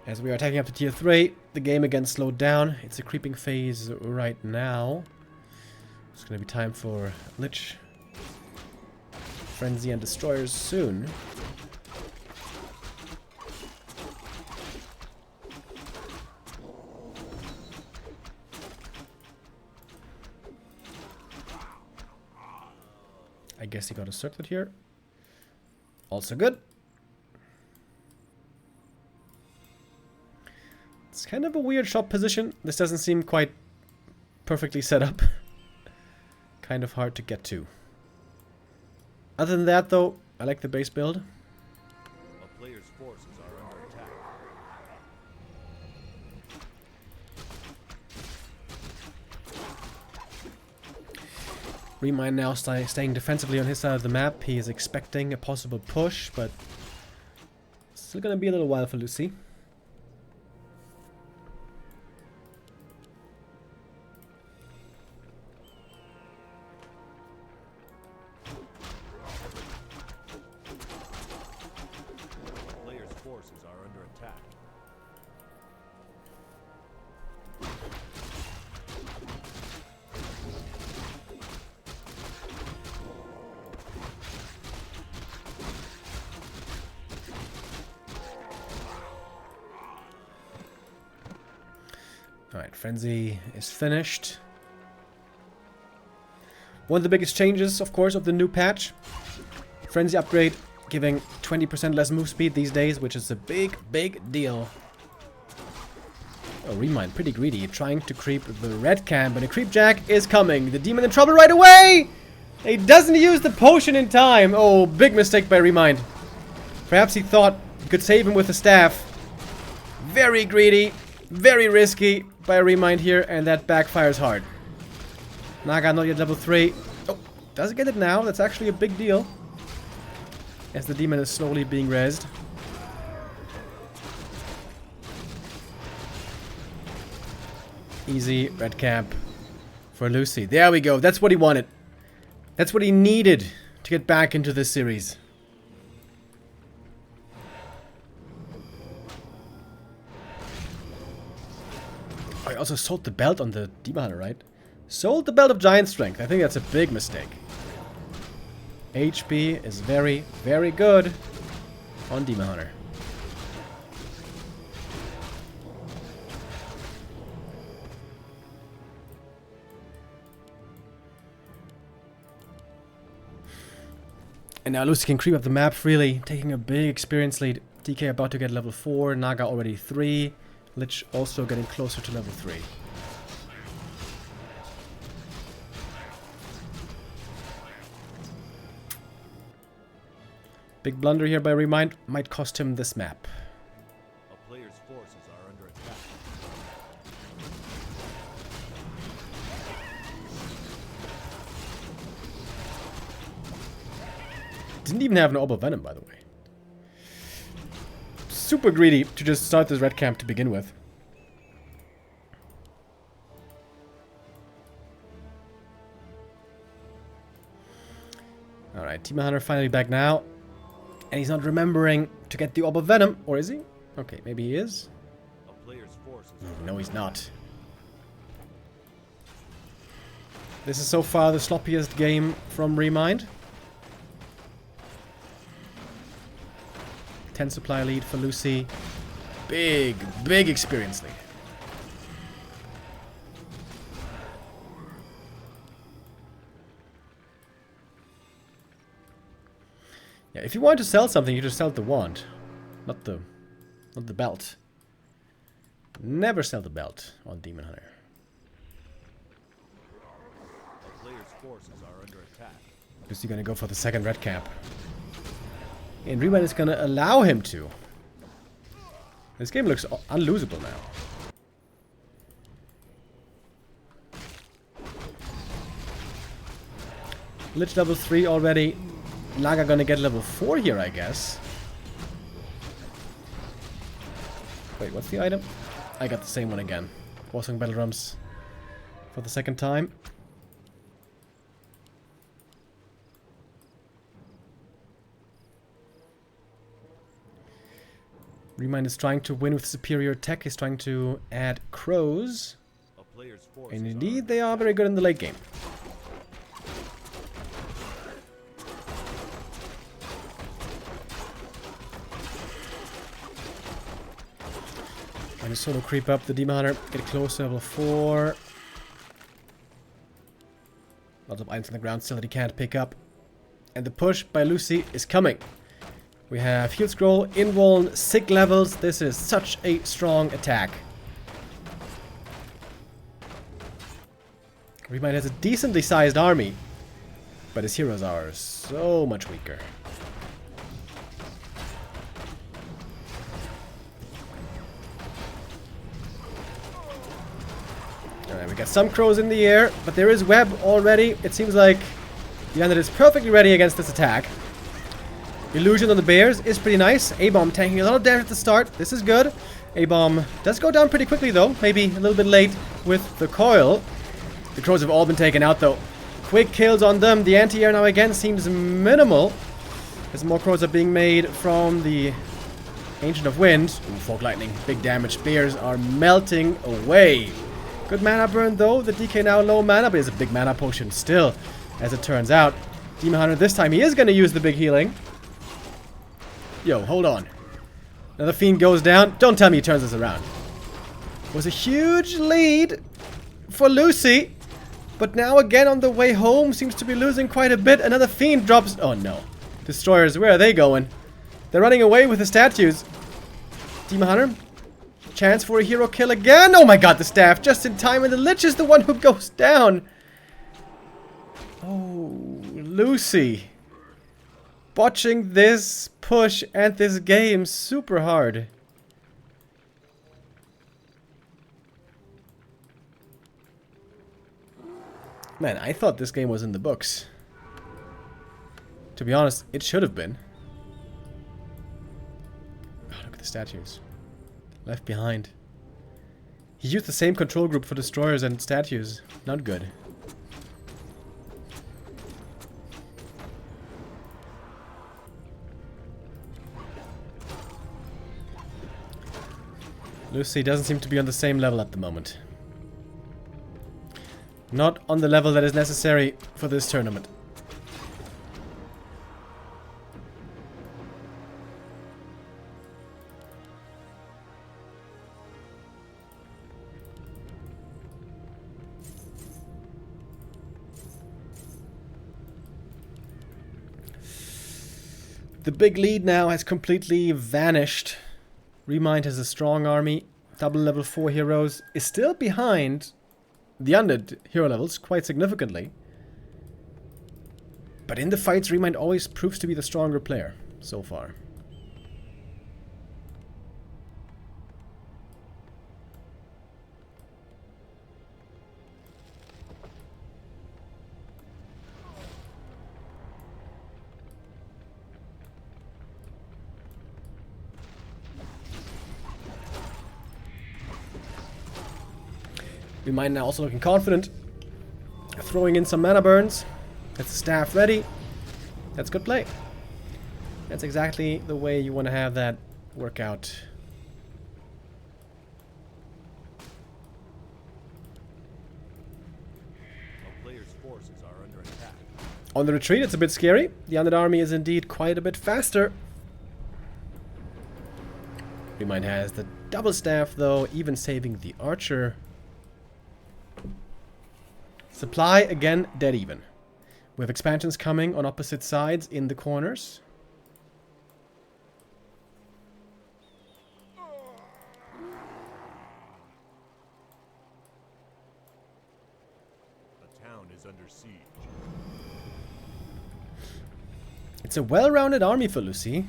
As we are attacking up to tier 3, the game again slowed down. It's a creeping phase right now. It's going to be time for Lich, Frenzy, and Destroyers soon. I guess he got a circlet here. Also good. It's kind of a weird shop position. This doesn't seem quite perfectly set up. Kind of hard to get to. Other than that, though, I like the base build. A player's forces are under attack. ReMinD now staying defensively on his side of the map. He is expecting a possible push, but still gonna be a little while for Lucy. Forces are under attack. Alright, Frenzy is finished. One of the biggest changes, of course, of the new patch. Frenzy upgrade giving 20% less move speed these days, which is a big, big deal. Oh, ReMinD, pretty greedy, trying to creep the red camp, and a creep jack is coming. The demon in trouble right away! He doesn't use the potion in time. Oh, big mistake by ReMinD. Perhaps he thought he could save him with the staff. Very greedy, very risky by ReMinD here, and that backfires hard. Naga not yet level 3. Oh, does it get it now? That's actually a big deal. As the demon is slowly being rezzed. Easy red camp for Lucy. There we go. That's what he wanted. That's what he needed to get back into this series. Oh, I also sold the belt on the Demon Hunter, right? Sold the belt of Giant Strength. I think that's a big mistake. HP is very, very good on Demon Hunter. And now Lucy can creep up the map freely, taking a big experience lead. DK about to get level 4, Naga already 3, Lich also getting closer to level 3. Big blunder here by ReMinD might cost him this map. A player's forces are under attack. Didn't even have an Orb of Venom, by the way. Super greedy to just start this red camp to begin with. Alright, Team Hunter finally back now. And he's not remembering to get the Orb of Venom. Or is he? Okay, maybe he is. A player's forces No, he's not. This is so far the sloppiest game from ReMinD. 10 supply lead for Lucy. Big experience lead. Yeah, if you want to sell something, you just sell the wand. Not the belt. Never sell the belt on Demon Hunter. A player's forces are under attack. Because you're gonna go for the second red cap. And ReMinD is gonna allow him to. This game looks unlosable now. Lich level 3 already. Naga gonna get level 4 here, I guess. Wait, what's the item? I got the same one again. Warsong Battle Drums for the second time. ReMinD is trying to win with superior tech. He's trying to add crows. A player's forces And indeed, they are very good in the late game. Trying to solo creep up the Demon Hunter. Get close to level 4. Lots of items on the ground still that he can't pick up. And the push by Lucy is coming. We have Heal Scroll, Invuln, Sick levels. This is such a strong attack. ReMinD has a decently sized army, but his heroes are so much weaker. Alright, we got some crows in the air, but there is web already. It seems like the unit is perfectly ready against this attack. Illusion on the bears is pretty nice. A-bomb tanking a lot of damage at the start. This is good. A-bomb does go down pretty quickly though. Maybe a little bit late with the coil. The crows have all been taken out though. Quick kills on them. The anti-air now again seems minimal, as more crows are being made from the Ancient of Wind. Ooh, Fork Lightning. Big damage. Bears are melting away. Good mana burn though. The DK now low mana, but it's a big mana potion still, as it turns out. Demon Hunter this time, he is going to use the big healing. Yo, hold on. Another Fiend goes down. Don't tell me he turns this around. Was a huge lead for Lucy. But now again on the way home, seems to be losing quite a bit. Another Fiend drops. Oh no. Destroyers, where are they going? They're running away with the statues. Demon Hunter. Chance for a hero kill again. Oh my god, the staff just in time. And the Lich is the one who goes down. Oh, Lucy. Botching this push and this game super hard. Man, I thought this game was in the books. To be honest, it should have been. Oh, look at the statues. Left behind. He used the same control group for destroyers and statues. Not good. Lucy doesn't seem to be on the same level at the moment. Not on the level that is necessary for this tournament. The big lead now has completely vanished. ReMinD has a strong army. Double level 4 heroes. Is still behind the undead hero levels quite significantly. But in the fights, ReMinD always proves to be the stronger player so far. ReMinD now also looking confident. Throwing in some mana burns. That's the staff ready. That's good play. That's exactly the way you want to have that work out. A player's forces are under attack. On the retreat, it's a bit scary. The undead army is indeed quite a bit faster. ReMinD has the double staff though, even saving the archer. Supply, again, dead even. We have expansions coming on opposite sides in the corners. The town is under siege. It's a well-rounded army for Lucy.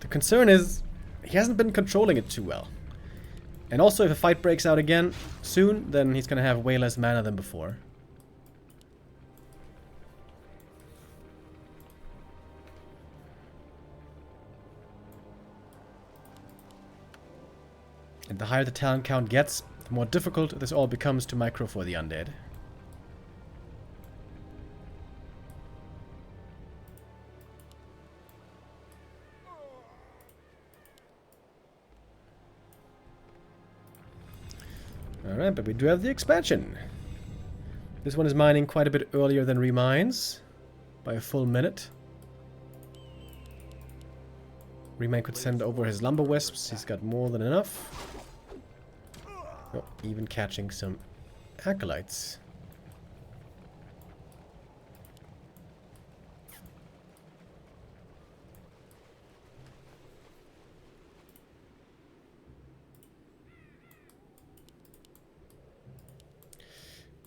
The concern is he hasn't been controlling it too well. And also, if a fight breaks out again soon, then he's going to have way less mana than before. And the higher the talent count gets, the more difficult this all becomes to micro for the undead. Alright, but we do have the expansion. This one is mining quite a bit earlier than ReMind's, by a full minute. ReMind could send over his lumber wisps, he's got more than enough. Oh, even catching some acolytes.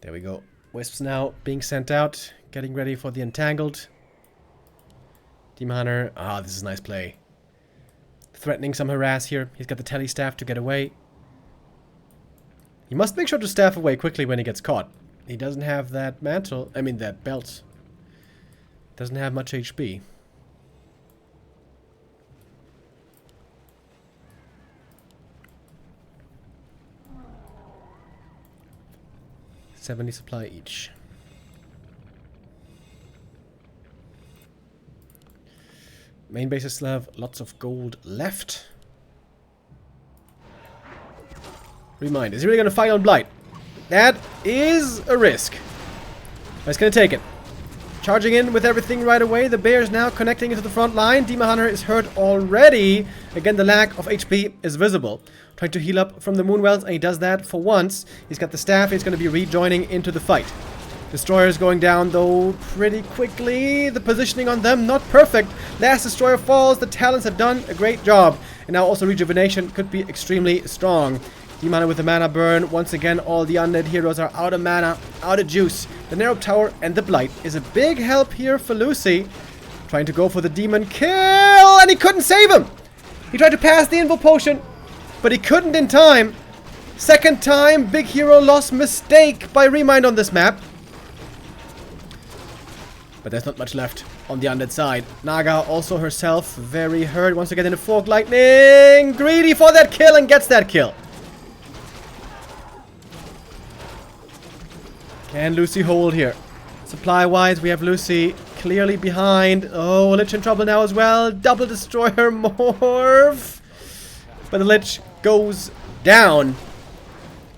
There we go. Wisps now being sent out, getting ready for the entangled. Demon Hunter, this is a nice play. Threatening some harass here. He's got the telly staff to get away. He must make sure to staff away quickly when he gets caught. He doesn't have that mantle, that belt. Doesn't have much HP. $70 supply each. Main bases still have lots of gold left. ReMinD, is he really going to fight on Blight? That is a risk. But he's going to take it. Charging in with everything right away. The bear's now connecting into the front line. Demon Hunter is hurt already. Again, the lack of HP is visible. Trying to heal up from the Moonwells, and he does that for once. He's got the staff. He's going to be rejoining into the fight. Destroyers going down, though, pretty quickly. The positioning on them, not perfect. Last Destroyer falls. The Talons have done a great job. And now also Rejuvenation could be extremely strong. Demon Hunter with the mana burn. Once again, all the undead heroes are out of mana, out of juice. The Narrow Tower and the Blight is a big help here for Lucy. Trying to go for the demon kill, and he couldn't save him. He tried to pass the Invul Potion, but he couldn't in time. Second time, big hero loss mistake by ReMinD on this map. But there's not much left on the undead side. Naga also herself very hurt. Once again in the Fork Lightning. Greedy for that kill and gets that kill. Can Lucy hold here? Supply-wise, we have Lucy clearly behind. Oh, Lich in trouble now as well. Double Destroyer Morph. But the Lich goes down.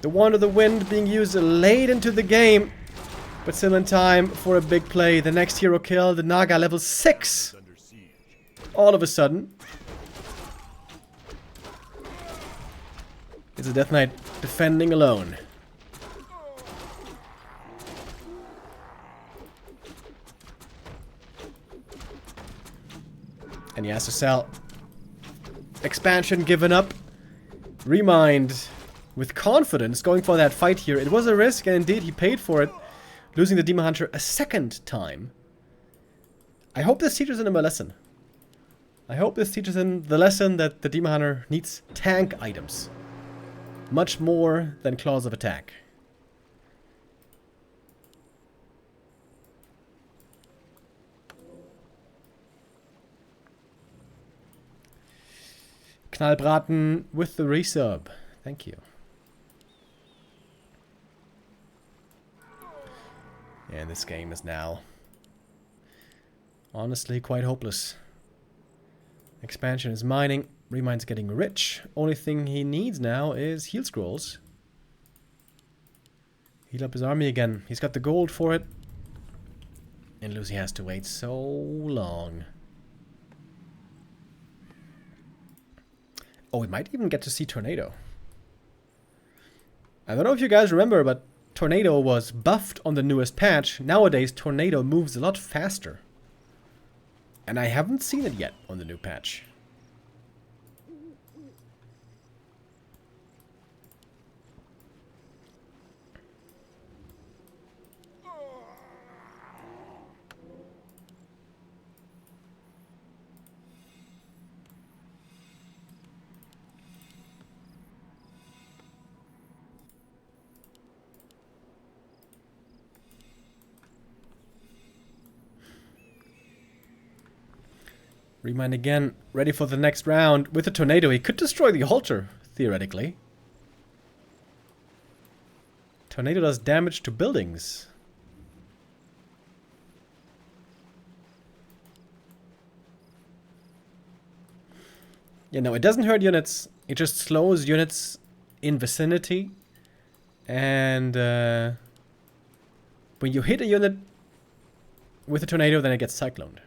The Wand of the Wind being used late into the game. But still in time for a big play. The next hero kill, the Naga level 6. All of a sudden. It's a Death Knight defending alone. And he has to sell. Expansion given up. ReMinD with confidence going for that fight here. It was a risk, and indeed he paid for it. Losing the Demon Hunter a second time. I hope this teaches him a lesson. I hope this teaches him the lesson that the Demon Hunter needs tank items. Much more than claws of attack. Knallbraten with the resub. Thank you. And this game is now honestly quite hopeless. Expansion is mining. ReMind's getting rich. Only thing he needs now is heal scrolls. Heal up his army again. He's got the gold for it. And Lucy has to wait so long. Oh, we might even get to see Tornado. I don't know if you guys remember, but Tornado was buffed on the newest patch. Nowadays, Tornado moves a lot faster. And I haven't seen it yet on the new patch. ReMinD again, ready for the next round. With the Tornado, he could destroy the altar, theoretically. Tornado does damage to buildings. Yeah, no, it doesn't hurt units. It just slows units in vicinity. And when you hit a unit with a Tornado, then it gets cycloned.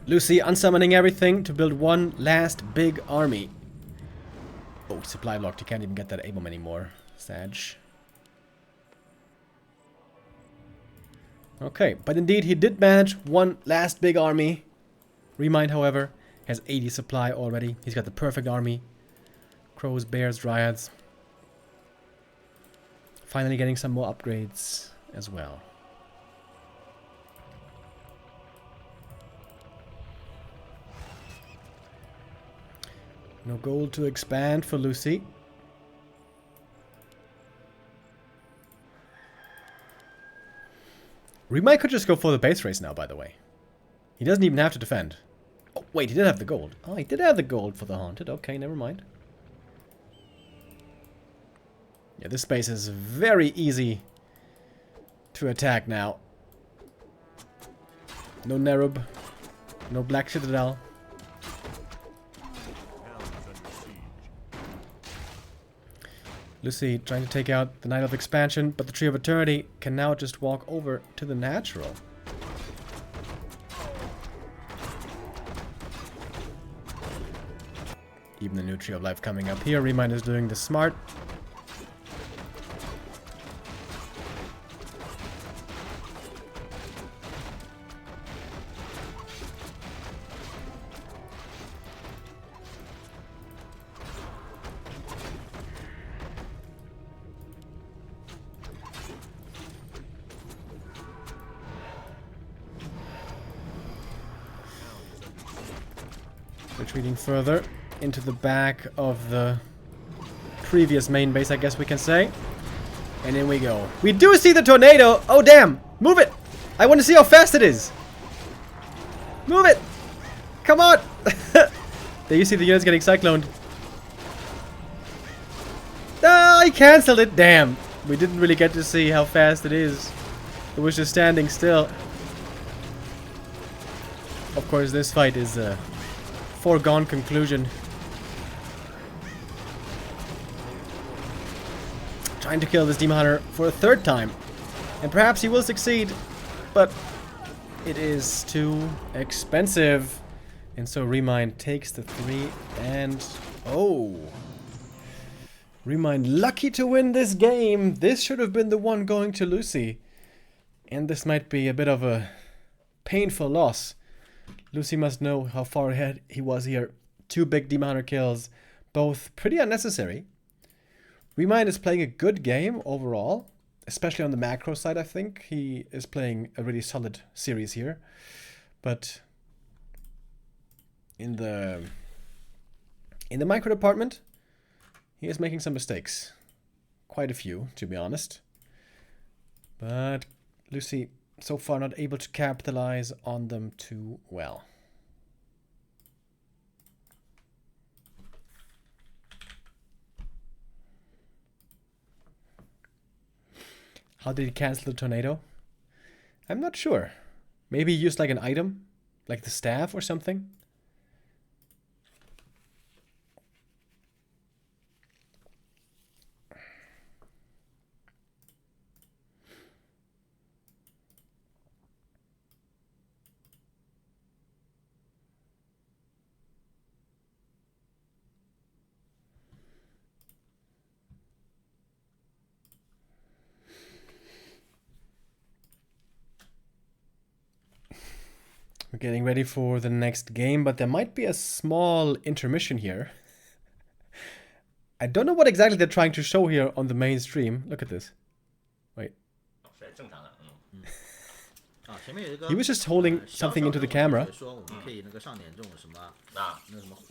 Lucy unsummoning everything to build one last big army. Oh, supply blocked. You can't even get that A-bomb anymore. Sag. Okay, but indeed he did manage one last big army. ReMinD, however, has 80 supply already. He's got the perfect army. Crows, bears, dryads. Finally getting some more upgrades as well. No gold to expand for Lucy. ReMinD could just go for the base race now, by the way. He doesn't even have to defend. Oh, wait, he did have the gold. Oh, he did have the gold for the Haunted. Okay, never mind. Yeah, this space is very easy to attack now. No Nerub. No Black Citadel. Lucy trying to take out the Knight of Expansion, but the Tree of Eternity can now just walk over to the natural. Even the new Tree of Life coming up here. ReMinD is doing the smart. Retreating further into the back of the previous main base, I guess we can say. And in we go. We do see the Tornado! Oh, damn! Move it! I want to see how fast it is! Move it! Come on! There you see the units getting cycloned. Ah, I cancelled it! Damn! We didn't really get to see how fast it is. It was just standing still. Of course, this fight is a foregone conclusion. Trying to kill this Demon Hunter for a third time. And perhaps he will succeed, but it is too expensive. And so ReMinD takes the 3 and... Oh! ReMinD lucky to win this game! This should have been the one going to Lucy. And this might be a bit of a painful loss. Lucy must know how far ahead he was here. 2 big Demonic kills, both pretty unnecessary. ReMinD is playing a good game overall, especially on the macro side, I think. He is playing a really solid series here. But in the micro department, he is making some mistakes. Quite a few, to be honest. But Lucy so far not able to capitalize on them too well. How did he cancel the tornado? I'm not sure. Maybe he used like an item, like the staff or something. We're getting ready for the next game, but there might be a small intermission here. I don't know what exactly they're trying to show here on the main stream. Look at this. Wait. He was just holding something into the camera.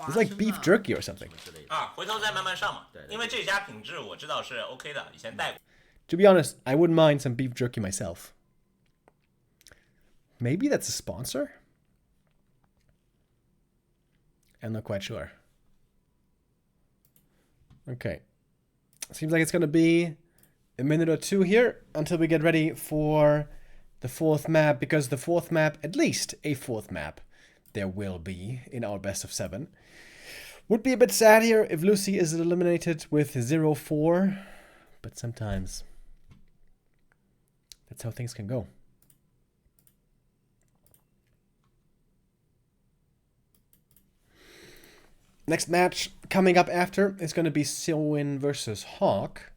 It's like beef jerky or something. To be honest, I wouldn't mind some beef jerky myself. Maybe that's a sponsor? I'm not quite sure. Okay. Seems like it's going to be a minute or two here until we get ready for the 4th map, because the 4th map, at least a 4th map, there will be in our best of 7. Would be a bit sad here if Lucy is eliminated with 0-4, but sometimes that's how things can go. Next match coming up after is going to be Soin versus Hawk.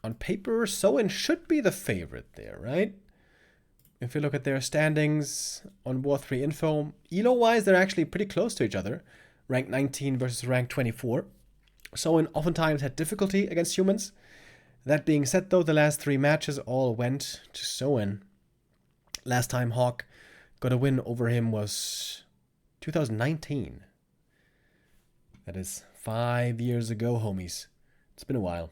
On paper, Soin should be the favorite there, right? If you look at their standings on War3 info, elo-wise, they're actually pretty close to each other. Rank 19 versus rank 24. Soin oftentimes had difficulty against humans. That being said, though, the last 3 matches all went to Soin. Last time Hawk got a win over him was 2019. That is 5 years ago, homies. It's been a while.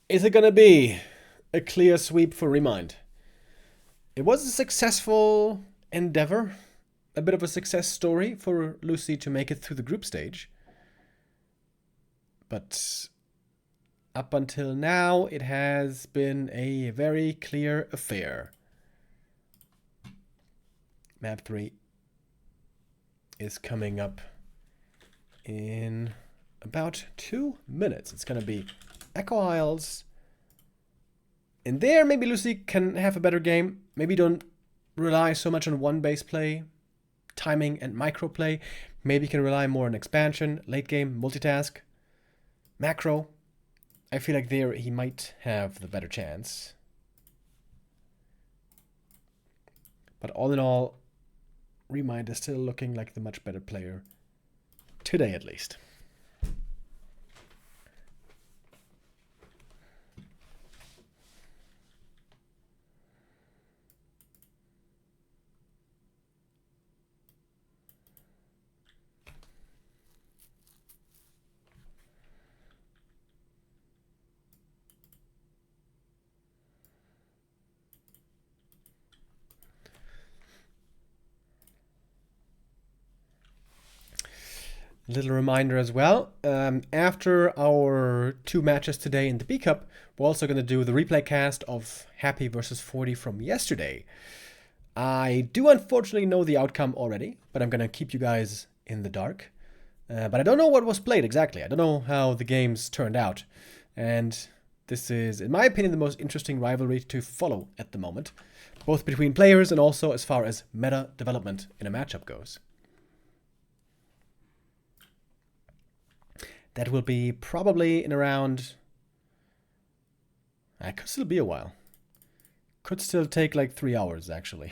Is it gonna be a clear sweep for ReMinD? It was a successful endeavor, a bit of a success story for Lucy to make it through the group stage. But up until now, it has been a very clear affair. Map 3 is coming up in about 2 minutes. It's going to be Echo Isles. And there, maybe Lucy can have a better game. Maybe don't rely so much on one base play, timing, and micro play. Maybe can rely more on expansion, late game, multitask, macro. I feel like there he might have the better chance. But all in all, ReMinD is still looking like the much better player. Today, at least. Little reminder as well, after our 2 matches today in the B Cup, we're also going to do the replay cast of Happy versus 40 from yesterday. I do unfortunately know the outcome already, but I'm going to keep you guys in the dark. But I don't know what was played exactly. I don't know how the games turned out. And this is, in my opinion, the most interesting rivalry to follow at the moment, both between players and also as far as meta development in a matchup goes. That will be probably in around... It could still be a while. Could still take like 3 hours, actually.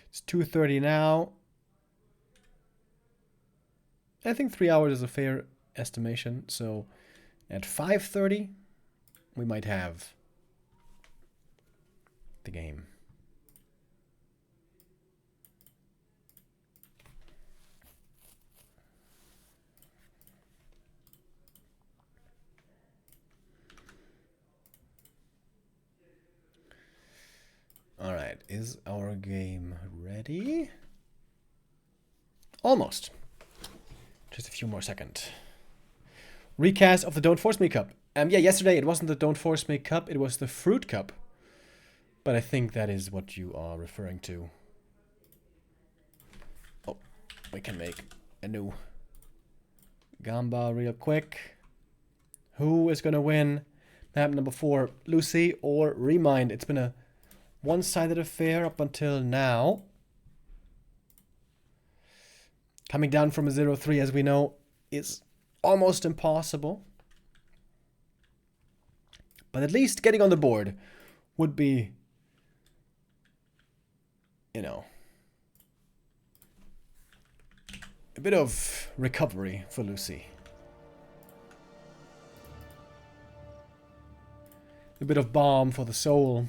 It's 2:30 now. I think 3 hours is a fair estimation. So at 5:30, we might have the game. Alright, is our game ready? Almost. Just a few more seconds. Recast of the Don't Force Me Cup. Yeah, yesterday it wasn't the Don't Force Me Cup, it was the Fruit Cup. But I think that is what you are referring to. Oh, we can make a new Gamba real quick. Who is gonna win map number 4? Lucy or ReMinD? It's been a one-sided affair up until now. Coming down from a 0-3, as we know, is almost impossible. But at least getting on the board would be, you know, a bit of recovery for Lucy. A bit of balm for the soul.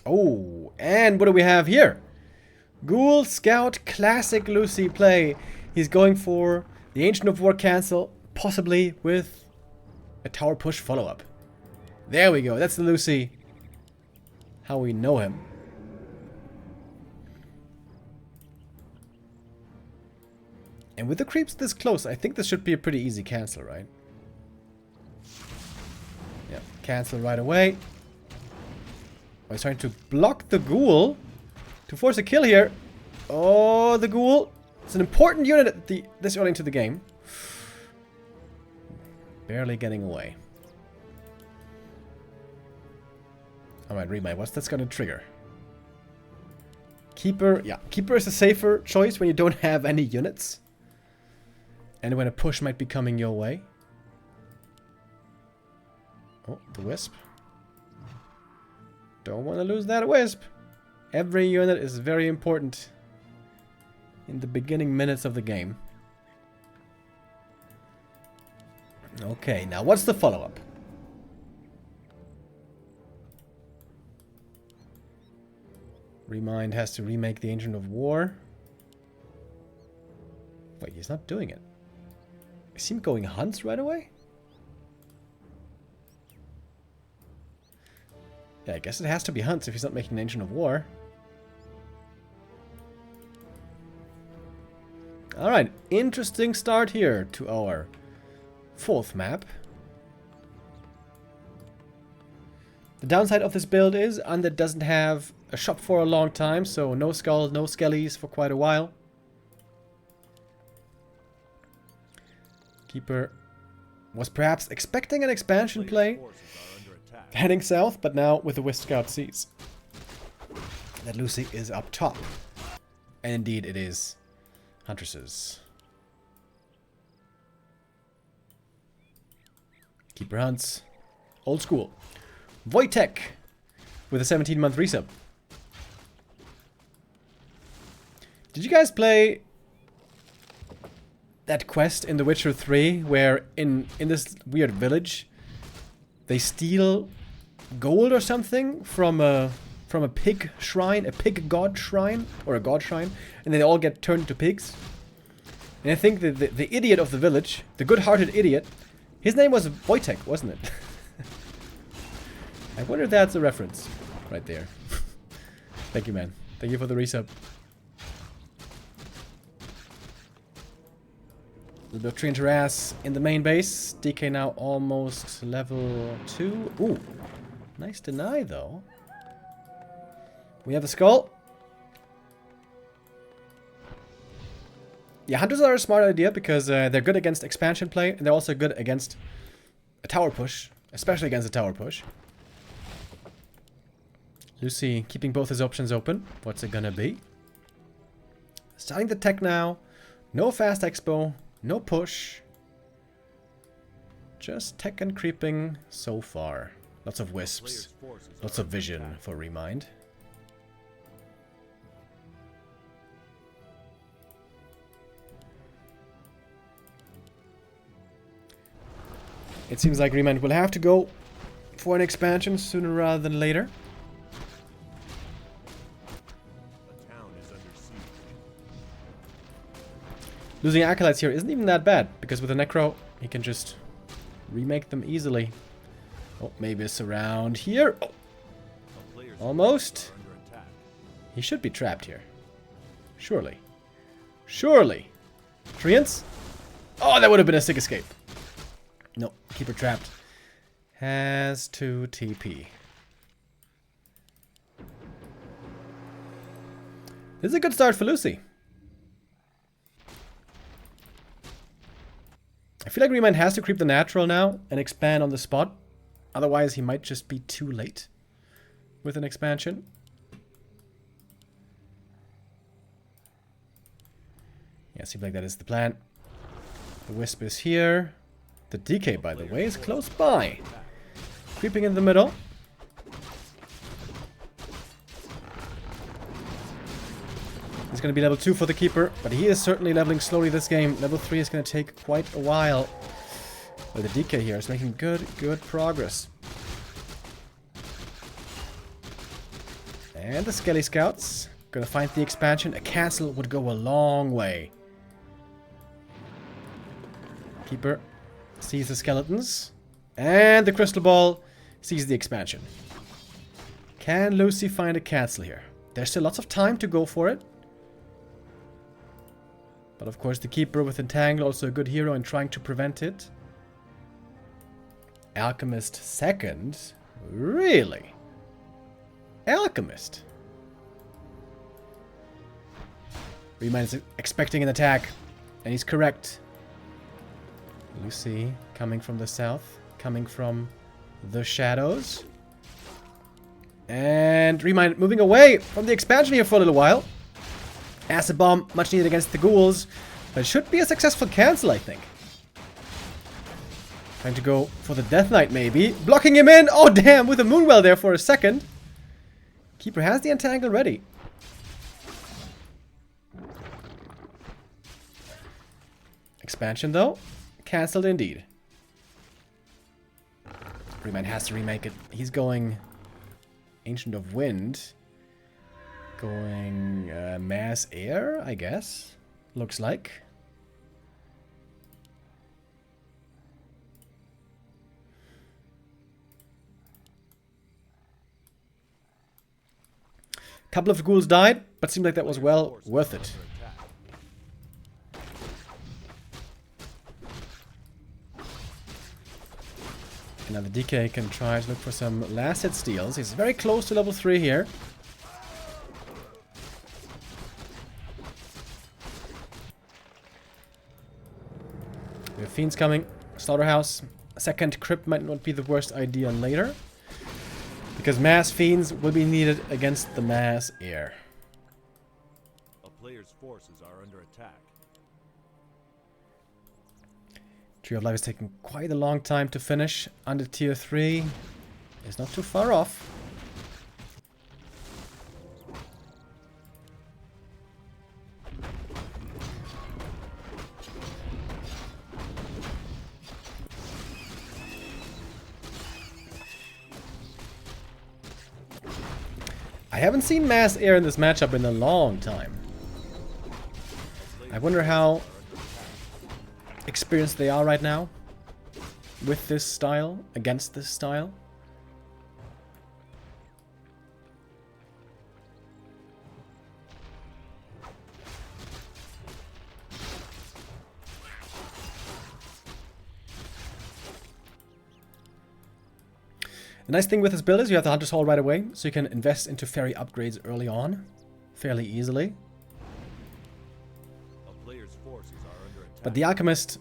Oh, and what do we have here? Ghoul Scout Classic Lucy play. He's going for the Ancient of War cancel, possibly with a tower push follow-up. There we go. That's the Lucy. How we know him. And with the creeps this close, I think this should be a pretty easy cancel, right? Yeah, cancel right away. He's trying to block the ghoul to force a kill here. Oh, the ghoul. It's an important unit at this early into the game. Barely getting away. Alright, ReMinD, what's that's gonna trigger? Keeper. Yeah, Keeper is a safer choice when you don't have any units. And when a push might be coming your way. Oh, the Wisp. Don't want to lose that Wisp. Every unit is very important in the beginning minutes of the game. Okay, now what's the follow-up? ReMinD has to remake the Ancient of War. Wait, he's not doing it. Is he going hunts right away? Yeah, I guess it has to be hunts if he's not making an Ancient of War. Alright, interesting start here to our 4th map. The downside of this build is Undead doesn't have a shop for a long time, so no skulls, no skellies for quite a while. Keeper was perhaps expecting an expansion play heading south, but now with the Wisp Scout sees that Lucy is up top. And indeed it is Huntresses. Keeper hunts. Old school. Wojtek with a 17-month resub. Did you guys play that quest in The Witcher 3 where in this weird village they steal gold or something from a pig shrine, a pig god shrine, or a god shrine, and they all get turned into pigs? And I think the idiot of the village, the good-hearted idiot, his name was Wojtek, wasn't it? I wonder if that's a reference right there. Thank you, man. Thank you for the resub. A little bit of Treant harass in the main base. DK now almost level 2. Ooh. Nice deny, though. We have a skull. Yeah, hunters are a smart idea because they're good against expansion play, and they're also good against a tower push, especially against a tower push. Lucy keeping both his options open. What's it gonna be? Starting the tech now. No fast expo, no push. Just tech and creeping so far. Lots of wisps, lots of vision for ReMinD. It seems like ReMinD will have to go for an expansion sooner rather than later. A town is under siege. Losing acolytes here isn't even that bad, because with a necro, he can just remake them easily. Oh, maybe it's around here. Oh. Almost. He should be trapped here. Surely. Surely. Treants? Oh, that would have been a sick escape. No, keeper trapped. Has to TP. This is a good start for Lucy. I feel like ReMinD has to creep the natural now and expand on the spot. Otherwise, he might just be too late with an expansion. Yeah, seems like that is the plan. The Wisp is here. The DK, by the way, is close by. Creeping in the middle. He's going to be level 2 for the Keeper, but he is certainly leveling slowly this game. Level 3 is going to take quite a while. But the DK here is making good progress. And the Skelly Scouts. Going to find the expansion. A castle would go a long way. Keeper sees the skeletons. And the crystal ball sees the expansion. Can Lucy find a castle here? There's still lots of time to go for it. But of course the Keeper with Entangle, also a good hero in trying to prevent it. Alchemist second? Really? Alchemist? ReMinD is expecting an attack. And he's correct. Lucy coming from the south. Coming from the shadows. And ReMinD moving away from the expansion here for a little while. Acid Bomb, much needed against the ghouls. But it should be a successful cancel, I think. Trying to go for the Death Knight, maybe. Blocking him in! Oh, damn! With a Moonwell there for a second. Keeper has the Entangle ready. Expansion, though. Cancelled indeed. ReMinD has to remake it. He's going Ancient of Wind. Going Mass Air, I guess. Looks like. Couple of ghouls died, but seemed like that was well worth it. Now the DK can try to look for some last hit steals. He's very close to level 3 here. We have Fiends coming. Slaughterhouse. A second crypt might not be the worst idea later. Because mass Fiends will be needed against the mass air. A player's forces are under attack. Tree of Life is taking quite a long time to finish. Under tier 3 is not too far off. I haven't seen mass air in this matchup in a long time. I wonder how experienced they are right now with this style, against this style. The nice thing with this build is you have the Hunter's Hall right away, so you can invest into fairy upgrades early on, fairly easily. A player's forces are under attack. But the Alchemist,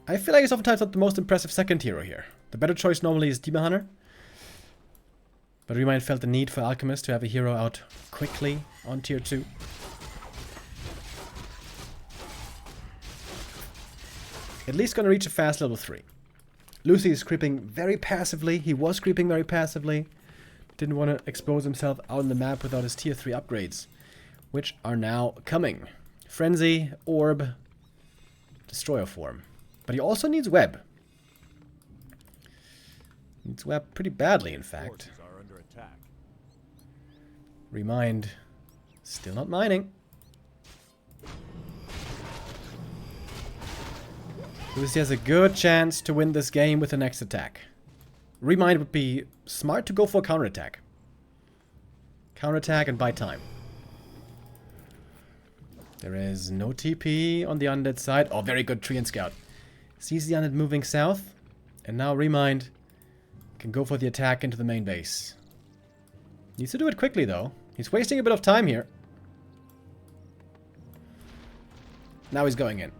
I feel like it's oftentimes not the most impressive second hero here. The better choice normally is Demon Hunter. But ReMinD felt the need for Alchemist to have a hero out quickly on tier 2. At least gonna reach a fast level 3. Lucy is creeping very passively. He was creeping very passively. Didn't want to expose himself out on the map without his tier 3 upgrades, which are now coming. Frenzy, Orb, Destroyer form. But he also needs Web. Needs Web pretty badly, in fact. Forces are under attack. ReMinD, still not mining. Lucy has a good chance to win this game with the next attack. ReMinD would be smart to go for a counterattack. Counterattack and buy time. There is no TP on the undead side. Oh, very good tree and scout. Sees the undead moving south. And now ReMinD can go for the attack into the main base. Needs to do it quickly though. He's wasting a bit of time here. Now he's going in.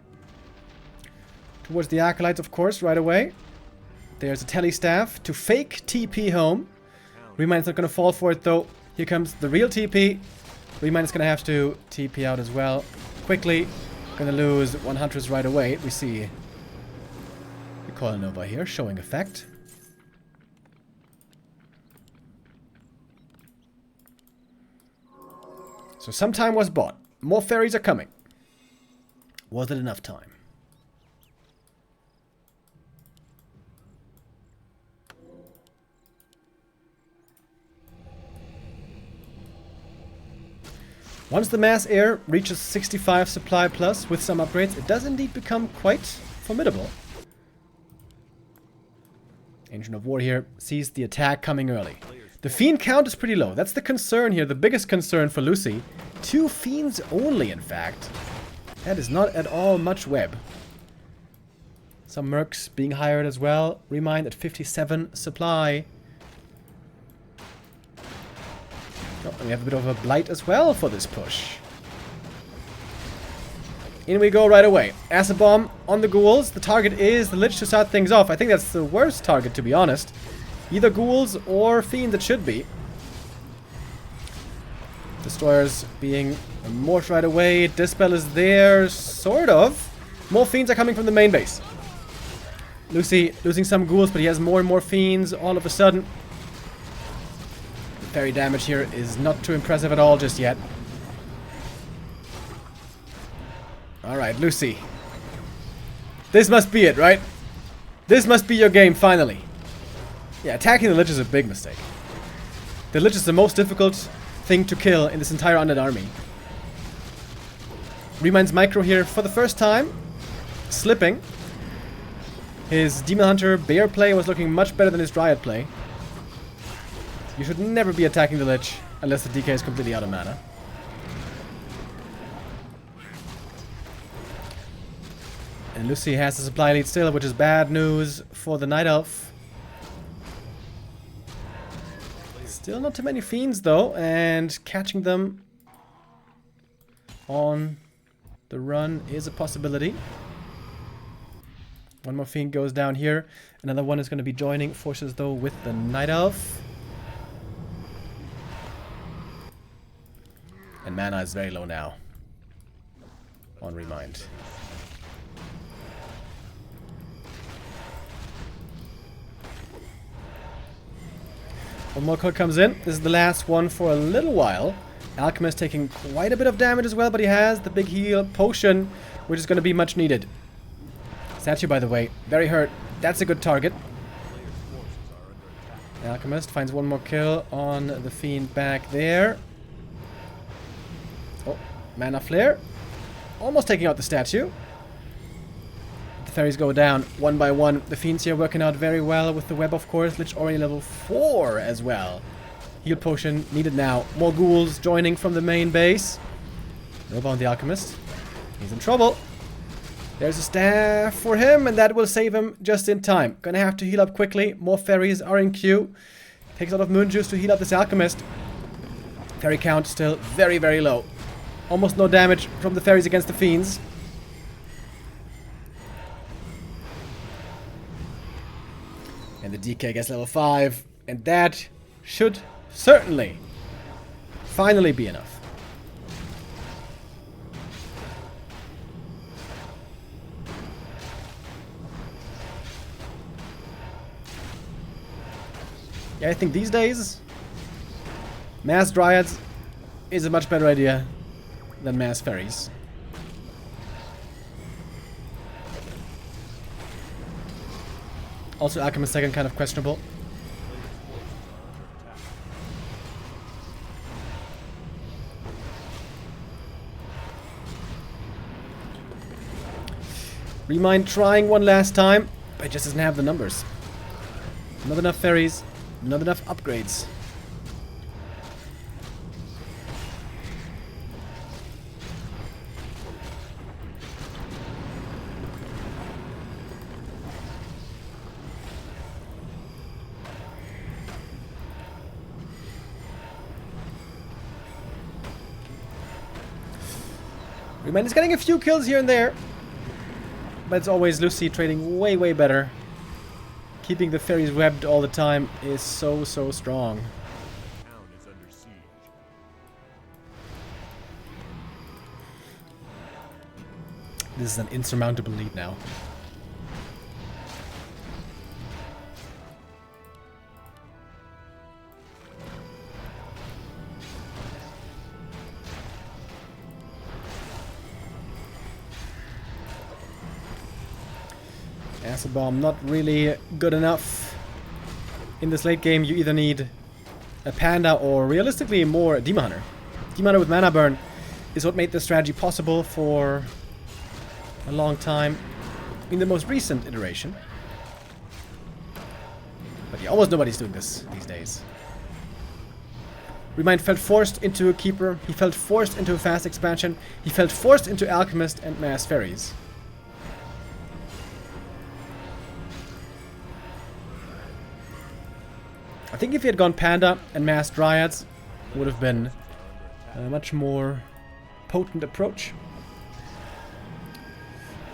Towards the Acolytes, of course, right away. There's a Telestaff to fake TP home. ReMinD's not going to fall for it, though. Here comes the real TP. ReMinD's going to have to TP out as well. Quickly. Going to lose 1 Huntress right away. We see Recoil Nova here, showing effect. So some time was bought. More fairies are coming. Was it enough time? Once the mass air reaches 65 supply plus with some upgrades, it does indeed become quite formidable. Ancient of War here sees the attack coming early. The Fiend count is pretty low. That's the concern here, the biggest concern for Lucy. 2 Fiends only, in fact. That is not at all much web. Some Mercs being hired as well. ReMinD at 57 supply. Oh, we have a bit of a blight as well for this push. In we go right away. Acid Bomb on the ghouls. The target is the Lich to start things off. I think that's the worst target, to be honest. Either ghouls or Fiend, it should be. Destroyers being morphed right away. Dispel is there, sort of. More Fiends are coming from the main base. Lucy losing some ghouls, but he has more and more Fiends all of a sudden. Fairy damage here is not too impressive at all just yet. Alright, Lucy. This must be it, right? This must be your game, finally. Yeah, attacking the Lich is a big mistake. The Lich is the most difficult thing to kill in this entire undead army. ReMinD's micro here for the first time. Slipping. His Demon Hunter Bear play was looking much better than his Dryad play. You should never be attacking the Lich unless the DK is completely out of mana. And Lucy has the supply lead still, which is bad news for the Night Elf. Still not too many Fiends though, and catching them on the run is a possibility. One more Fiend goes down here. Another one is going to be joining forces though with the Night Elf. And mana is very low now on ReMinD. One more card comes in. This is the last one for a little while. Alchemist taking quite a bit of damage as well, but he has the big heal potion, which is going to be much needed. Statue, by the way, very hurt. That's a good target. Alchemist finds one more kill on the Fiend back there. Oh, Mana Flare. Almost taking out the statue. The fairies go down one by one. The Fiends here working out very well with the web, of course. Lich already level 4 as well. Heal potion needed now. More ghouls joining from the main base. Nova on the Alchemist. He's in trouble. There's a staff for him, and that will save him just in time. Gonna have to heal up quickly. More fairies are in queue. Takes a lot of moon juice to heal up this alchemist. Fairy count still very, very low. Almost no damage from the fairies against the fiends. And the DK gets level 5. And that should certainly finally be enough. Yeah, I think these days, mass dryads is a much better idea than mass fairies. Also, Alchemist second kind of questionable. ReMinD trying one last time, but it just doesn't have the numbers. Not enough fairies. Not enough upgrades. ReMinD is getting a few kills here and there, but it's always Lucy trading way, way better. Keeping the fairies webbed all the time is so, so strong. Town is under siege. This is an insurmountable lead now. Acid Bomb not really good enough. In this late game you either need a Panda or realistically more Demon Hunter. Demon Hunter with Mana Burn is what made this strategy possible for a long time in the most recent iteration. But yeah, almost nobody's doing this these days. ReMinD felt forced into a Keeper, he felt forced into a fast expansion, he felt forced into Alchemist and Mass Fairies. I think if he had gone Panda and Mass Dryads, it would have been a much more potent approach.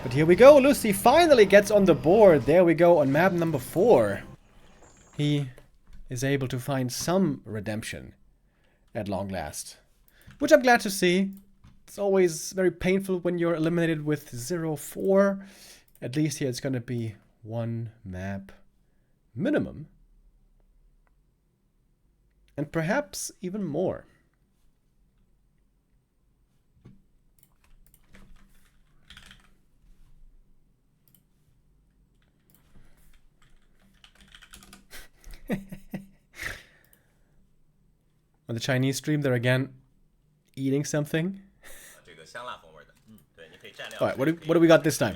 But here we go, Lucy finally gets on the board. There we go, on map number 4. He is able to find some redemption at long last, which I'm glad to see. It's always very painful when you're eliminated with 0-4. At least here it's going to be one map minimum. And perhaps even more. On the Chinese stream, they're again eating something. Alright, what do we got this time?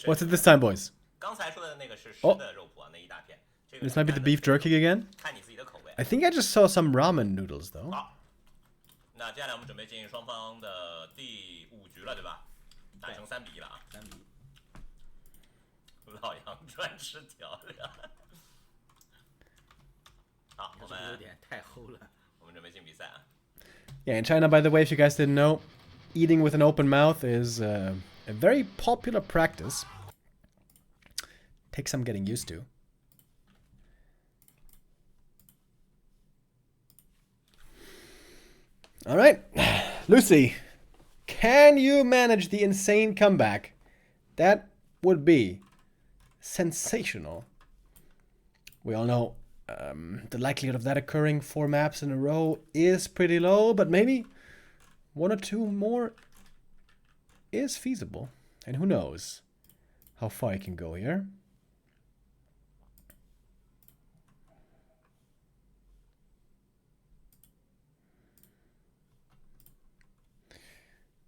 What's it this time, boys? Oh, this might be the beef jerky again. I think I just saw some ramen noodles, though. Yeah, in China, by the way, if you guys didn't know, eating with an open mouth is a very popular practice. Takes some getting used to. All right, Lucy, can you manage the insane comeback? That would be sensational. We all know the likelihood of that occurring 4 maps in a row is pretty low, but maybe 1 or 2 more is feasible. And who knows how far I can go here.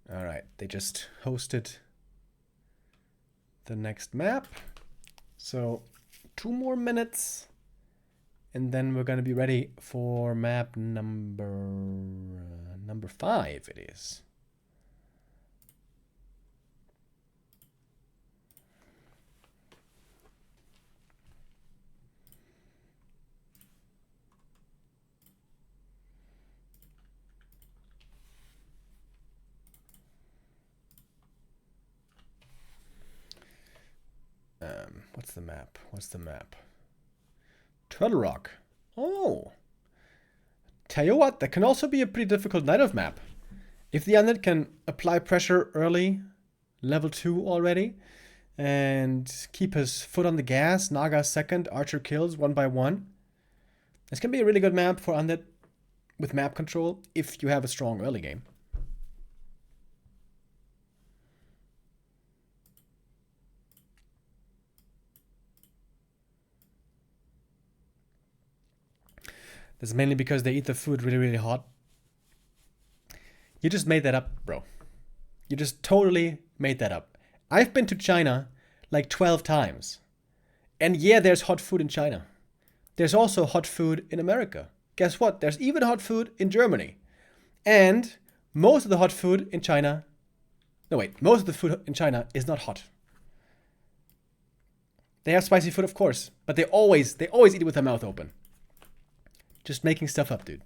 Alright, they just hosted the next map. So 2 more minutes. And then we're going to be ready for map number 5 it is. What's the map? What's the map? Turtle Rock. Oh. Tell you what, that can also be a pretty difficult Night Elf map. If the undead can apply pressure early, level 2 already, and keep his foot on the gas, Naga second, Archer kills 1 by 1. This can be a really good map for undead with map control if you have a strong early game. This is mainly because they eat the food really, really hot. You just made that up, bro. You just totally made that up. I've been to China like 12 times. And yeah, there's hot food in China. There's also hot food in America. Guess what? There's even hot food in Germany. And most of the hot food in China... No, wait. Most of the food in China is not hot. They have spicy food, of course. But they always eat it with their mouth open. Just making stuff up, dude.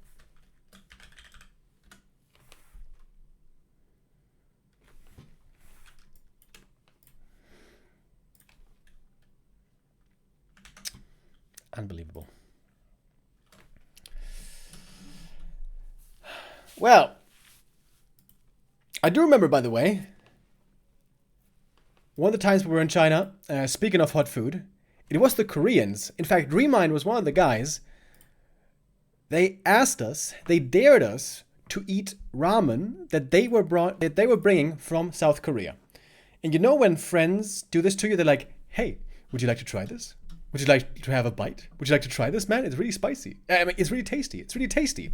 Unbelievable. Well, I do remember, by the way, one of the times we were in China, speaking of hot food, it was the Koreans. In fact, ReMinD was one of the guys. They asked us, they dared us to eat ramen that they were bringing from South Korea. And you know when friends do this to you, they're like, hey, would you like to try this? Would you like to have a bite? Would you like to try this, man? It's really spicy. I mean, it's really tasty. It's really tasty.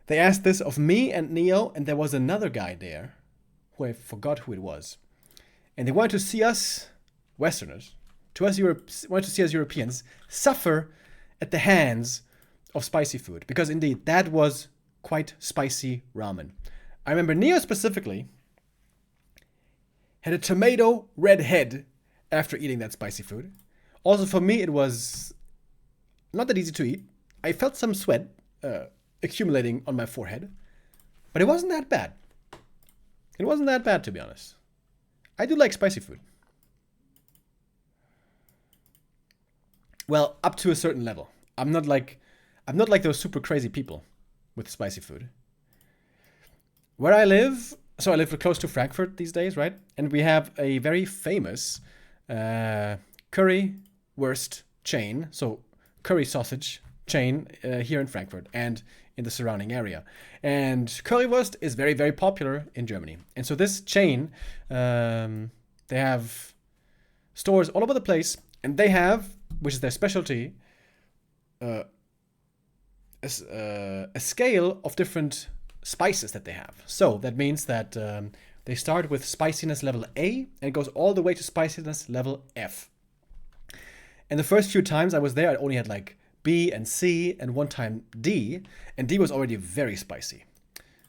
They asked this of me and Neo, and there was another guy there who I forgot who it was. And they wanted to see us, Westerners, wanted to see us Europeans, suffer at the hands of spicy food. Because indeed, that was quite spicy ramen. I remember Neo specifically had a tomato red head after eating that spicy food. Also, for me, it was not that easy to eat. I felt some sweat accumulating on my forehead. But it wasn't that bad. It wasn't that bad, to be honest. I do like spicy food. Well, up to a certain level. I'm not like those super crazy people with spicy food. Where I live, so I live close to Frankfurt these days, right? And we have a very famous currywurst chain, so curry sausage chain here in Frankfurt and in the surrounding area. And currywurst is very, very popular in Germany. And so this chain, they have stores all over the place, and they have, which is their specialty, a scale of different spices that they have. So that means that they start with spiciness level A, and it goes all the way to spiciness level F. And the first few times I was there, I only had like B and C and one time D, and D was already very spicy.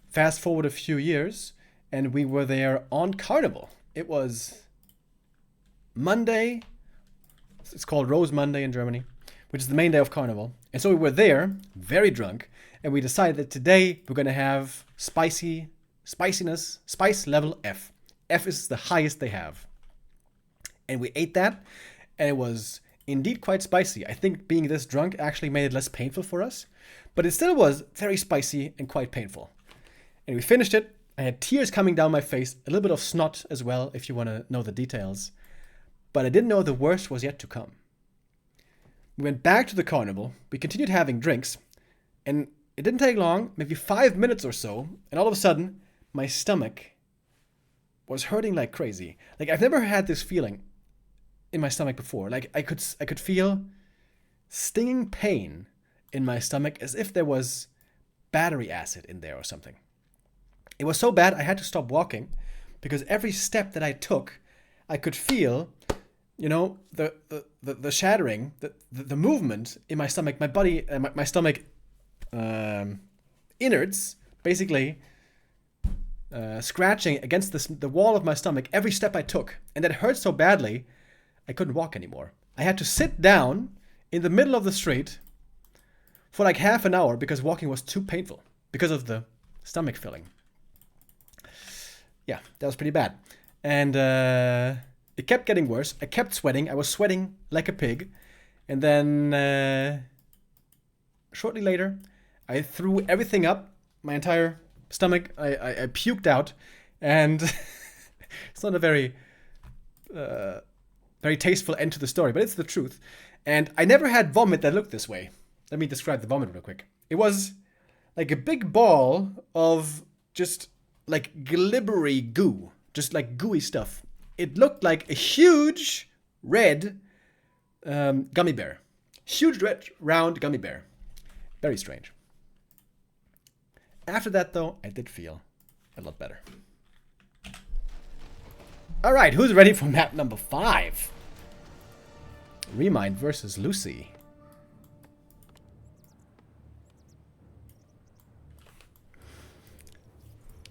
Fast forward a few years, and we were there on Carnival. It was Monday. It's called Rose Monday in Germany, which is the main day of Carnival. And so we were there, very drunk, and we decided that today we're going to have spice level F. F is the highest they have. And we ate that, and it was indeed quite spicy. I think being this drunk actually made it less painful for us, but it still was very spicy and quite painful. And we finished it. I had tears coming down my face, a little bit of snot as well, if you want to know the details. But I didn't know the worst was yet to come. We went back to the carnival, we continued having drinks, and it didn't take long, maybe 5 minutes or so, and all of a sudden, my stomach was hurting like crazy. Like, I've never had this feeling in my stomach before. Like, I could feel stinging pain in my stomach as if there was battery acid in there or something. It was so bad I had to stop walking because every step that I took, I could feel, you know, the shattering, the movement in my stomach, my body, my stomach innards, basically scratching against the wall of my stomach every step I took. And that hurt so badly, I couldn't walk anymore. I had to sit down in the middle of the street for like half an hour because walking was too painful because of the stomach filling. Yeah, that was pretty bad. And It kept getting worse. I kept sweating. I was sweating like a pig. And then shortly later, I threw everything up. My entire stomach. I puked out. And it's not a very tasteful end to the story, but it's the truth. And I never had vomit that looked this way. Let me describe the vomit real quick. It was like a big ball of just like glibbery goo. Just like gooey stuff. It looked like a huge red gummy bear. Huge red round gummy bear. Very strange. After that though, I did feel a lot better. Alright, who's ready for map number 5? ReMinD versus Lucy.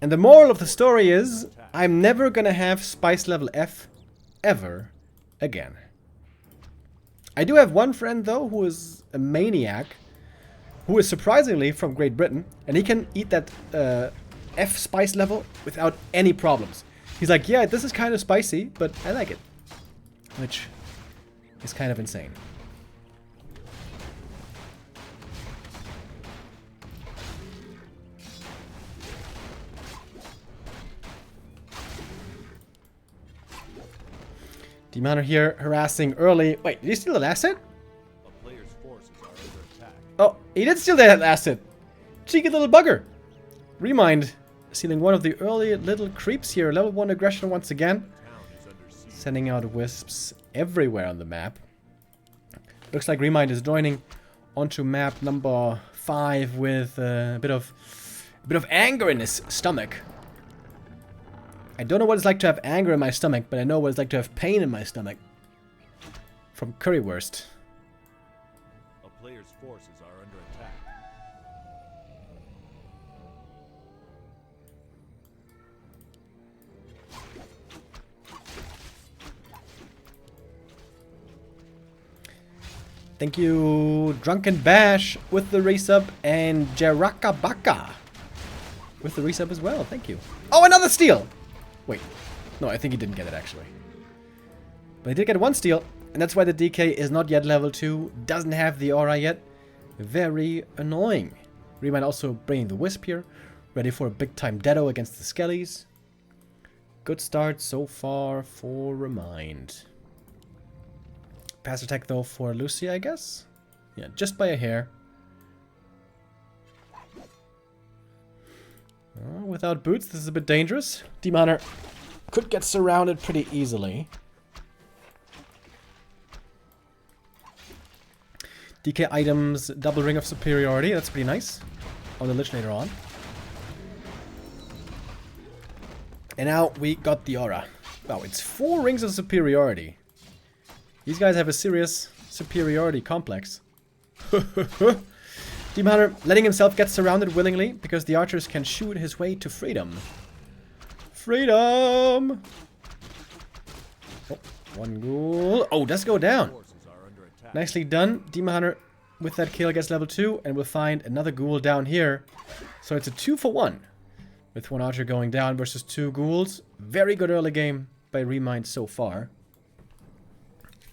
And the moral of the story is, I'm never gonna have Spice level F ever again. I do have one friend though who is a maniac, who is surprisingly from Great Britain, and he can eat that F spice level without any problems. He's like, yeah, this is kind of spicy, but I like it. Which is kind of insane. Demon here harassing early. Wait, did he steal the last hit? A player's forces are under attack. Oh, he did steal that last hit. Cheeky little bugger. ReMinD stealing one of the early little creeps here. Level 1 aggression once again. Town is under siege. Sending out wisps everywhere on the map. Looks like ReMinD is joining onto map number 5 with a bit of anger in his stomach. I don't know what it's like to have anger in my stomach, but I know what it's like to have pain in my stomach. From currywurst. A player's forces are under attack. Thank you, Drunken Bash with the resub, and Jarakabaka with the resub as well. Thank you. Oh, another steal! Wait, no, I think he didn't get it actually. But he did get one steal, and that's why the DK is not yet level 2, doesn't have the aura yet. Very annoying. ReMinD also bringing the Wisp here, ready for a big time Dedo against the Skellies. Good start so far for ReMinD. Pass attack though for Lucy, I guess? Yeah, just by a hair. Without boots, this is a bit dangerous. Demoner could get surrounded pretty easily. DK items, double ring of superiority. That's pretty nice. On the Lich later on. And now we got the aura. Wow, it's 4 rings of superiority. These guys have a serious superiority complex. Demon Hunter letting himself get surrounded willingly because the archers can shoot his way to freedom. Freedom! Oh, one ghoul. Oh, does go down. Forces are under attack. Nicely done. Demon Hunter with that kill gets level 2 and we'll find another ghoul down here. So it's a 2-for-1 with one archer going down versus 2 ghouls. Very good early game by ReMinD so far.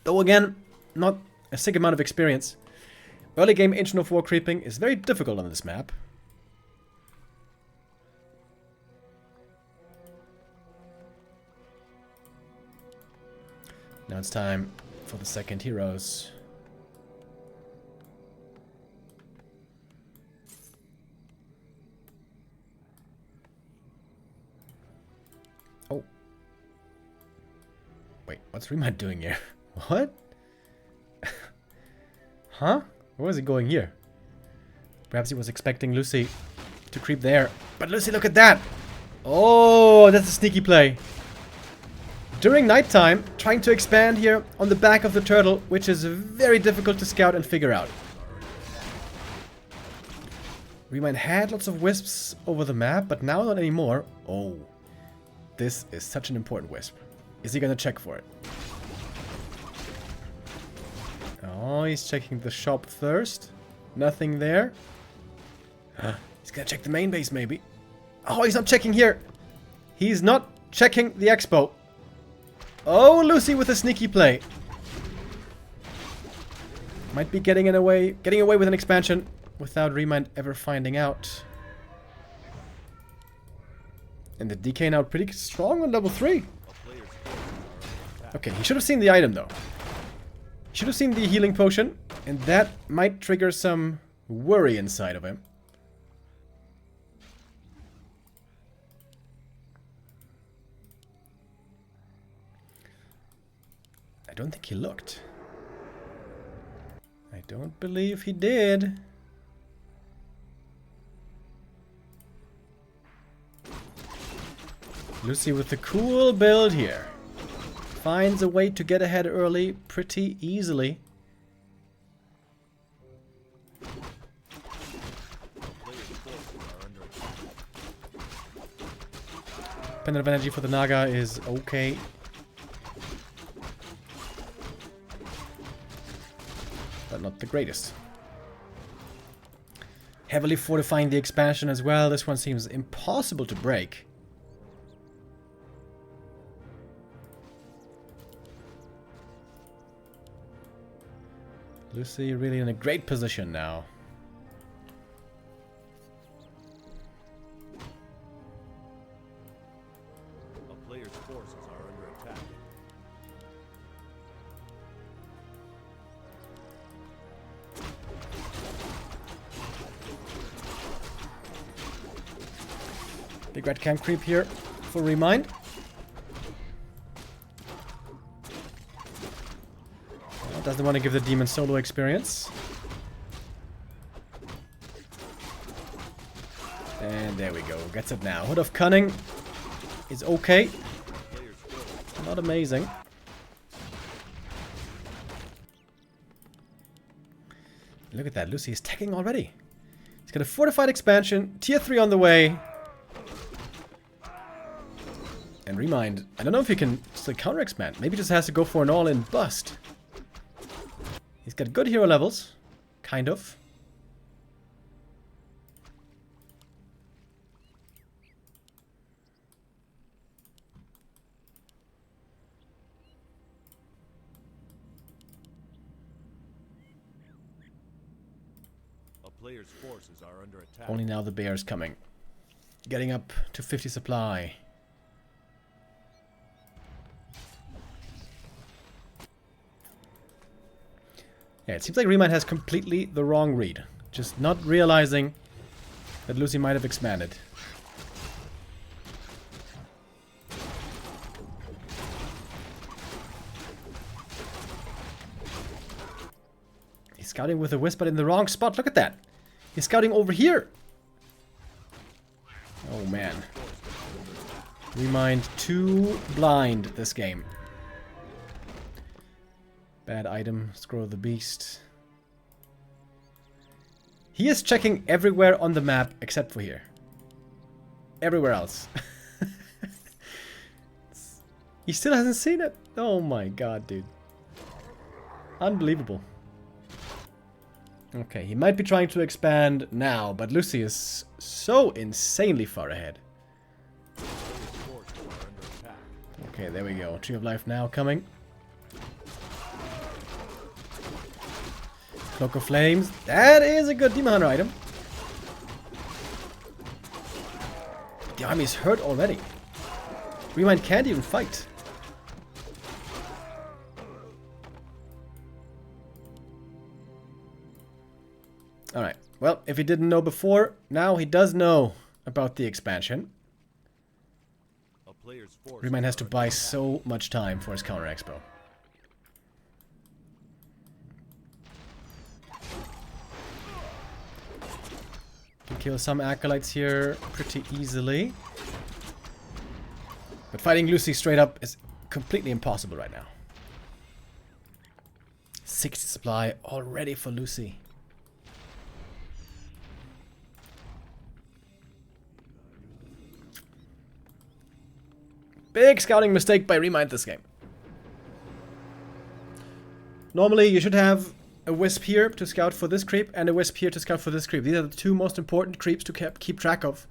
Though again, not a sick amount of experience. Early game Ancient of War creeping is very difficult on this map. Now it's time for the second heroes. Oh. Wait, what's ReMinD doing here? What? Huh? Where was he going here? Perhaps he was expecting Lucy to creep there. But Lucy, look at that! Oh, that's a sneaky play. During nighttime, trying to expand here on the back of the turtle, which is very difficult to scout and figure out. ReMinD had lots of wisps over the map, but now not anymore. Oh, this is such an important wisp. Is he gonna check for it? Oh, he's checking the shop first. Nothing there. He's gonna check the main base, maybe. Oh, he's not checking here. He's not checking the expo. Oh, Lucy with a sneaky play. Might be getting away with an expansion without ReMinD ever finding out. And the DK now pretty strong on level 3. Okay, he should have seen the item though. He should have seen the healing potion, and that might trigger some worry inside of him. I don't think he looked. I don't believe he did. Lucy with the cool build here. Finds a way to get ahead early pretty easily. Pendant of Energy for the Naga is okay. But not the greatest. Heavily fortifying the expansion as well. This one seems impossible to break. Lucy really in a great position now. A player's forces are under attack. Big red camp creep here for ReMinD. Doesn't want to give the demon solo experience. And there we go. Gets it now. Hood of Cunning is okay. Not amazing. Look at that. Lucy is teching already. He's got a fortified expansion. Tier 3 on the way. And ReMinD. I don't know if he can still counter expand. Maybe just has to go for an all-in bust. He's got good hero levels. Kind of. A player's forces are under attack. Only now the bear's coming. Getting up to 50 supply. Yeah, it seems like ReMinD has completely the wrong read. Just not realizing that Lucy might have expanded. He's scouting with a wisp, but in the wrong spot. Look at that. He's scouting over here. Oh, man. ReMinD too blind this game. Bad item, Scroll of the Beast. He is checking everywhere on the map except for here. Everywhere else. He still hasn't seen it. Oh my god, dude. Unbelievable. Okay, he might be trying to expand now, but Lucy is so insanely far ahead. Okay, there we go. Tree of Life now coming. Cloak of Flames. That is a good Demon Hunter item. The army is hurt already. ReMinD can't even fight. Alright. Well, if he didn't know before, now he does know about the expansion. ReMinD has to buy so much time for his counter expo. Can kill some acolytes here pretty easily. But fighting Lucy straight up is completely impossible right now. 60 supply already for Lucy. Big scouting mistake by ReMinD this game. Normally you should have a wisp here to scout for this creep and a wisp here to scout for this creep. These are the two most important creeps to keep track of.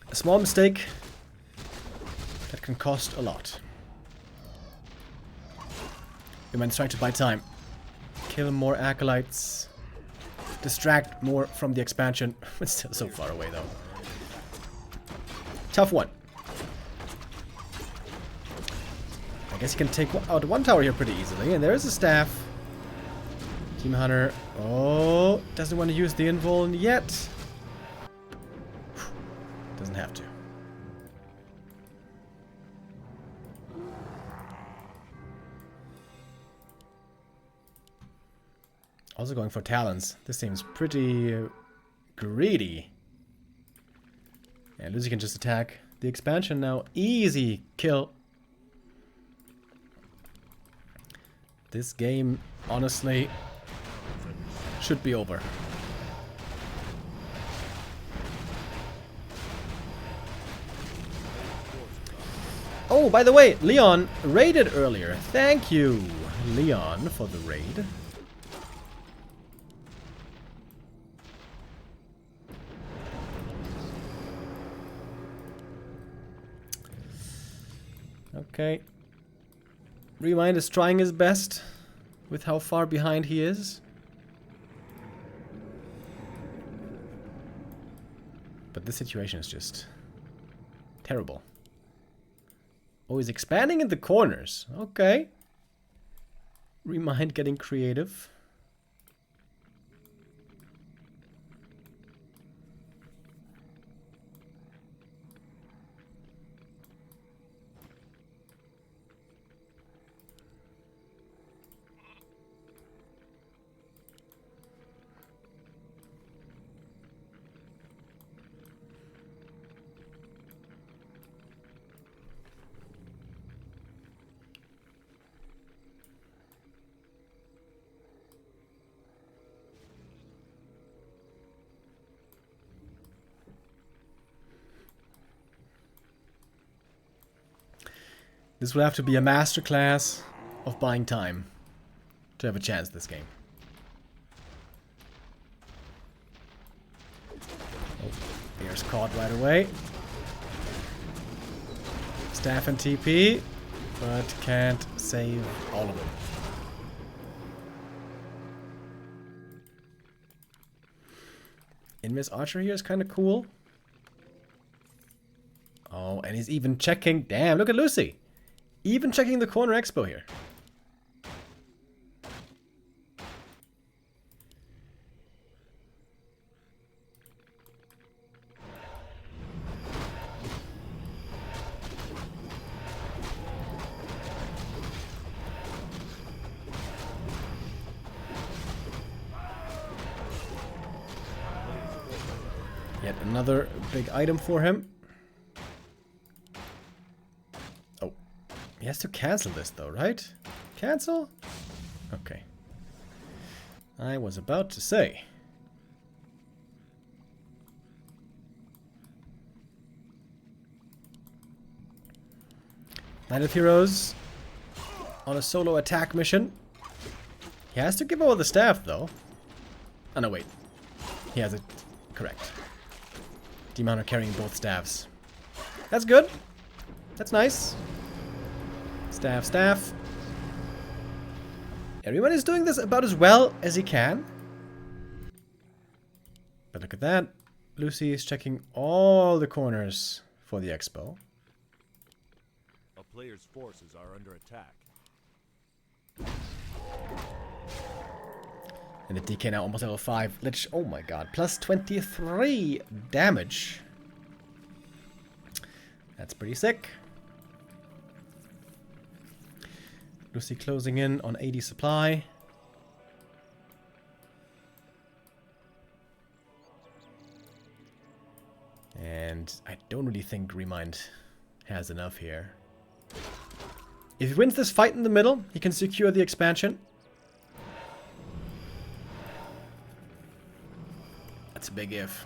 A small mistake That can cost a lot. ReMind's trying to buy time. Kill more acolytes. Distract more from the expansion. It's still so far away though. Tough one. I guess you can take out one tower here pretty easily. And there's a staff. Team Hunter. Oh, doesn't want to use the invuln yet. Doesn't have to. Also going for talons. This seems pretty greedy. And Lucy can just attack the expansion now. Easy kill. This game, honestly, should be over. Oh, by the way, Leon raided earlier. Thank you, Leon, for the raid. Okay. ReMinD is trying his best with how far behind he is. But this situation is just terrible. Oh, he's expanding in the corners. Okay. ReMinD getting creative. This will have to be a masterclass of buying time to have a chance this game. Oh, Bear's caught right away. Staff and TP, but can't save all of them. Invis Archer here is kind of cool. Oh, and he's even checking. Damn, look at Lucy. Even checking the corner expo here. Yet another big item for him. He has to cancel this though, right? Cancel? Okay. I was about to say. Knight of Heroes on a solo attack mission. He has to give over the staff though. Oh no, wait. He has it correct. Demon are carrying both staffs. That's good. That's nice. Staff, staff. Everyone is doing this about as well as he can. But look at that. Lucy is checking all the corners for the expo. A player's forces are under attack. And the DK now almost level 5. Lich, oh my god. Plus 23 damage. That's pretty sick. Lucy closing in on 80 supply. And I don't really think ReMinD has enough here. If he wins this fight in the middle, he can secure the expansion. That's a big if.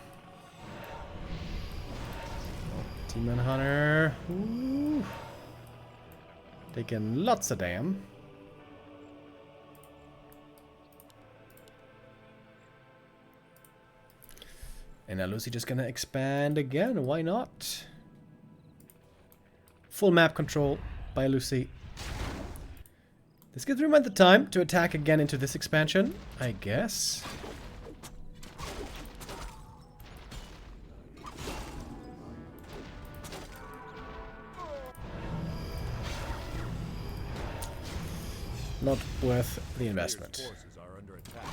Demon Hunter. Ooh. Taking lots of damn. And now Lucy just gonna expand again. Why not? Full map control by Lucy. This gives ReMinD the time to attack again into this expansion, I guess. Not worth the investment. Forces are under attack.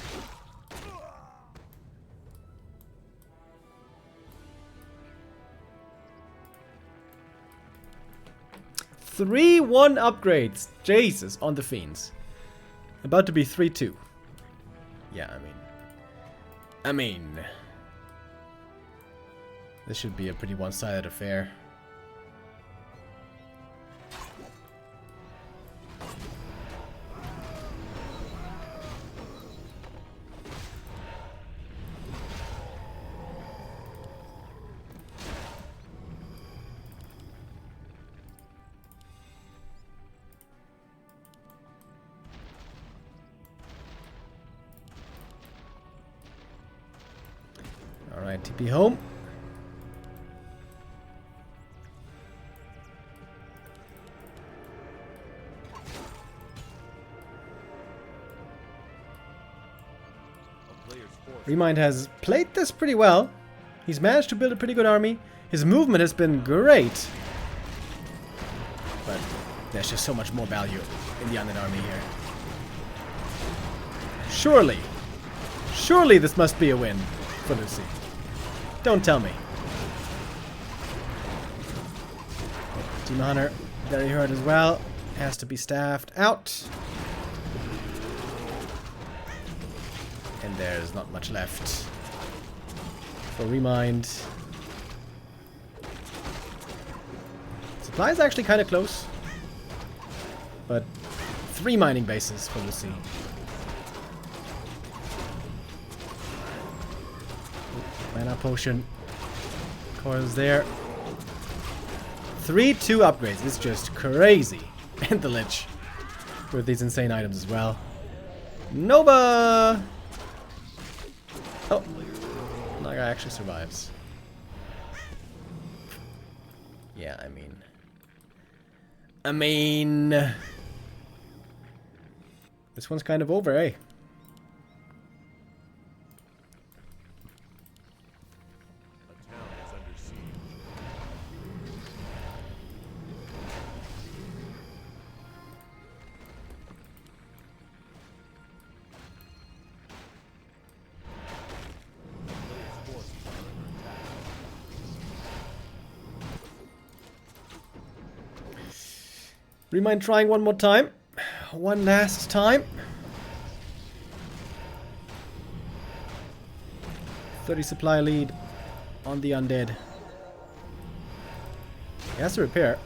3-1 upgrades. Jesus, on the Fiends. About to be 3-2. Yeah, I mean... This should be a pretty one-sided affair. Alright, TP home. ReMinD has played this pretty well. He's managed to build a pretty good army. His movement has been great. But there's just so much more value in the undead army here. Surely. Surely this must be a win for Lucy. Don't tell me. Demon Hunter, very hurt as well. Has to be staffed out. And there's not much left for ReMinD. Supply is actually kind of close. But 3 mining bases for Lucy. Mana potion. Coils there. 3-2 upgrades. It's just crazy. And the Lich. With these insane items as well. Nova! Oh. Naga actually survives. Yeah, I mean... This one's kind of over, eh? ReMinD trying one more time. One last time. 30 supply lead on the undead. He has to repair.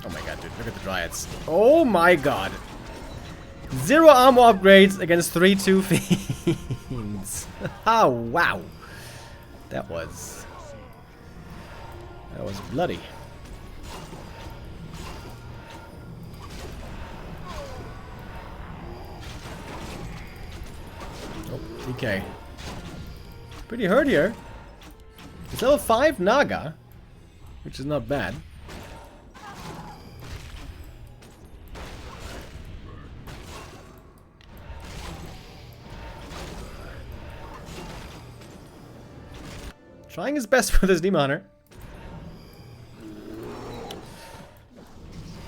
Oh my god, dude. Look at the Dryads. Oh my god. 0 armor upgrades against 3-2 Fiends. Oh, wow. That was bloody. Oh, DK. Pretty hurt here. It's level 5 Naga, which is not bad. Trying his best with his Demon Hunter.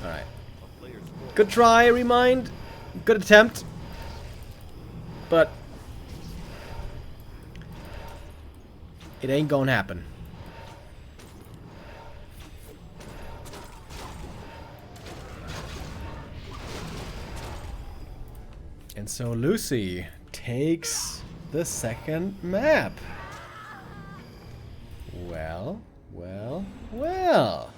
Alright. Good try, ReMinD. Good attempt. But it ain't gonna happen. And so Lucy takes the second map. Well, well, well.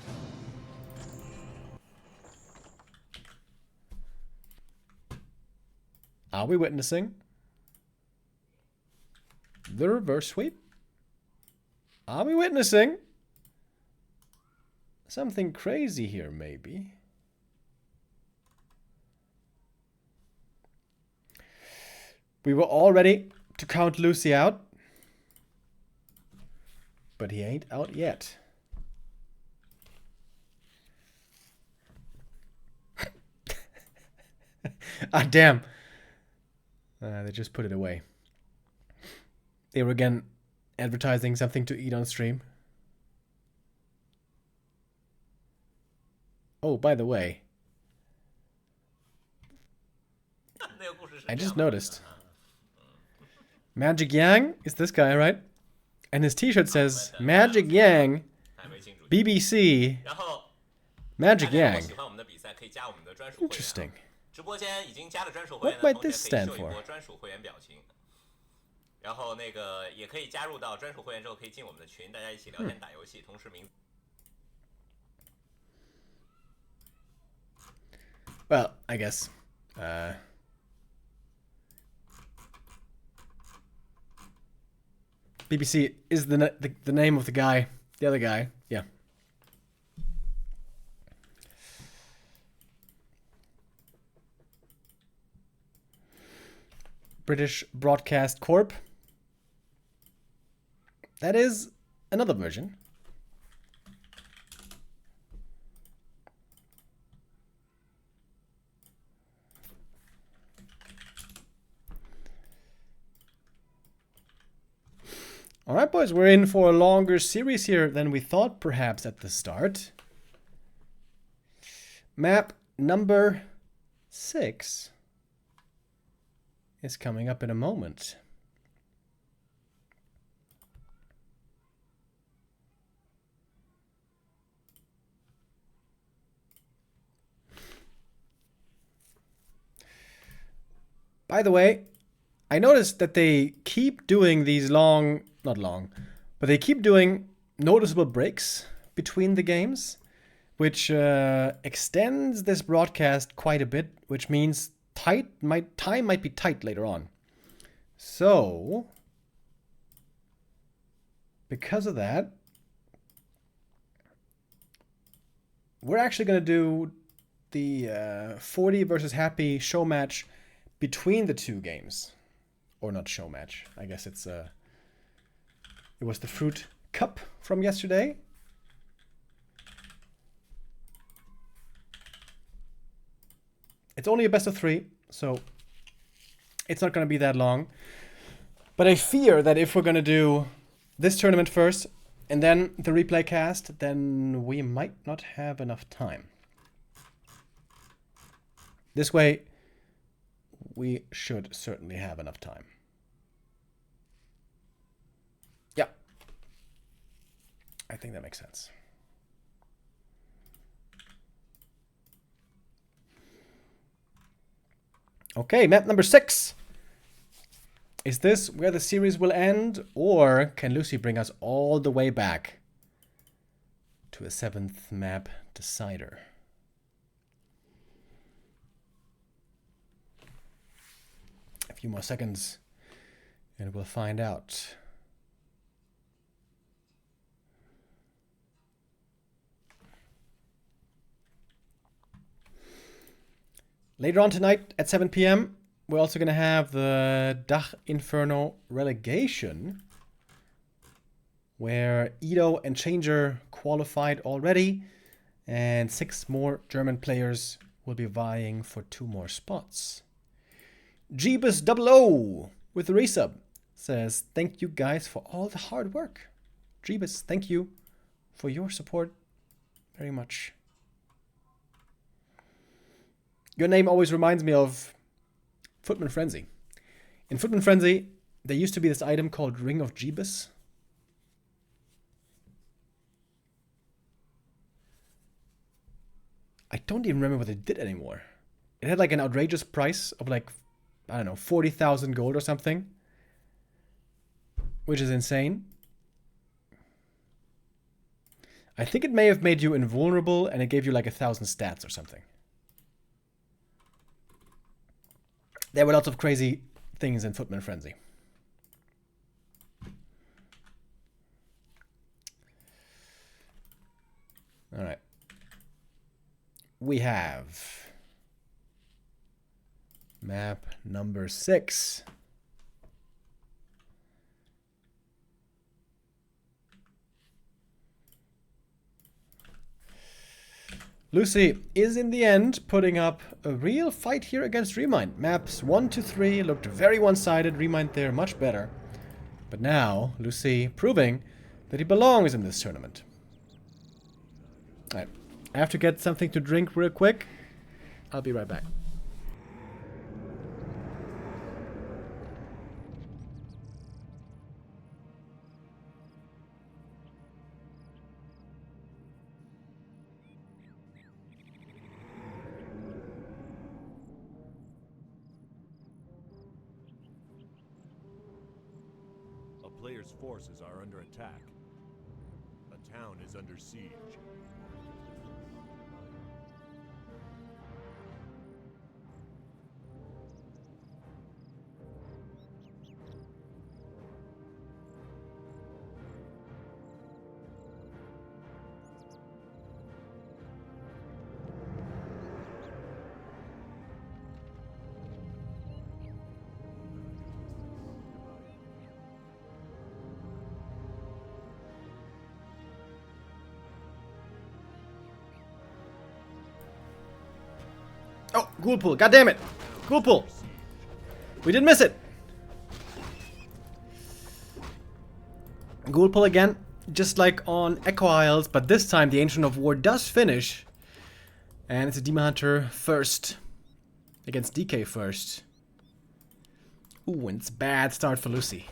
Are we witnessing the reverse sweep? Are we witnessing something crazy here, maybe? We were all ready to count Lucy out. But he ain't out yet. Ah, damn. They just put it away. They were again advertising something to eat on stream. Oh, by the way, I just noticed. Magic Yang is this guy, right? And his t-shirt says Magic Yang, BBC, Magic Yang. Interesting. What might this stand for? 然后那个也可以加入到专属会员之后，可以进我们的群，大家一起聊天打游戏，同时名。Well, I guess. BBC is the name of the guy, the other guy. Yeah. British Broadcast Corp. That is another version. Alright, boys, we're in for a longer series here than we thought, perhaps, at the start. Map number 6 is coming up in a moment. By the way, I noticed that they keep doing these not long, but they keep doing noticeable breaks between the games, which extends this broadcast quite a bit, which means time might be tight later on. So, because of that, we're actually going to do the 40 versus Happy show match between the two games. Or not show match. I guess it was the Fruit Cup from yesterday. It's only a best of 3, so it's not going to be that long. But I fear that if we're going to do this tournament first and then the replay cast, then we might not have enough time. This way, we should certainly have enough time. Yeah. I think that makes sense. Okay, map number 6. Is this where the series will end, or can Lucy bring us all the way back to a 7th map decider? A few more seconds and we'll find out. Later on tonight at 7 p.m., we're also going to have the Dach Inferno relegation, where Ido and Changer qualified already, and 6 more German players will be vying for 2 more spots. Jeebus00 with the resub says, thank you guys for all the hard work. Jeebus, thank you for your support very much. Your name always reminds me of Footman Frenzy. In Footman Frenzy, there used to be this item called Ring of Jeebus. I don't even remember what it did anymore. It had like an outrageous price of like, I don't know, 40,000 gold or something. Which is insane. I think it may have made you invulnerable and it gave you like 1,000 stats or something. There were lots of crazy things in Footman Frenzy. All right. We have map number 6. Lucy is in the end putting up a real fight here against ReMinD. Maps 1 to 3 looked very one-sided. ReMinD there much better. But now, Lucy proving that he belongs in this tournament. Alright, I have to get something to drink real quick. I'll be right back. A player's forces are under attack. A town is under siege. Oh, ghoul pool. God damn it. Ghoul pool. We didn't miss it. Ghoul pool again. Just like on Echo Isles, but this time the Ancient of War does finish. And it's a Demon Hunter first. Against DK first. Ooh, and it's a bad start for Lucy.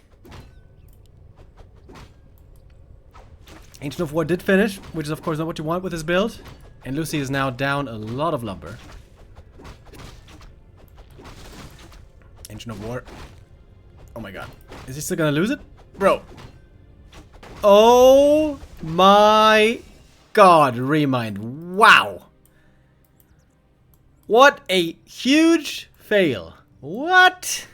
Ancient of War did finish, which is of course not what you want with this build. And Lucy is now down a lot of lumber. Ancient of War. Oh my god. Is he still gonna lose it? Bro. Oh my god, ReMinD. Wow. What a huge fail. What?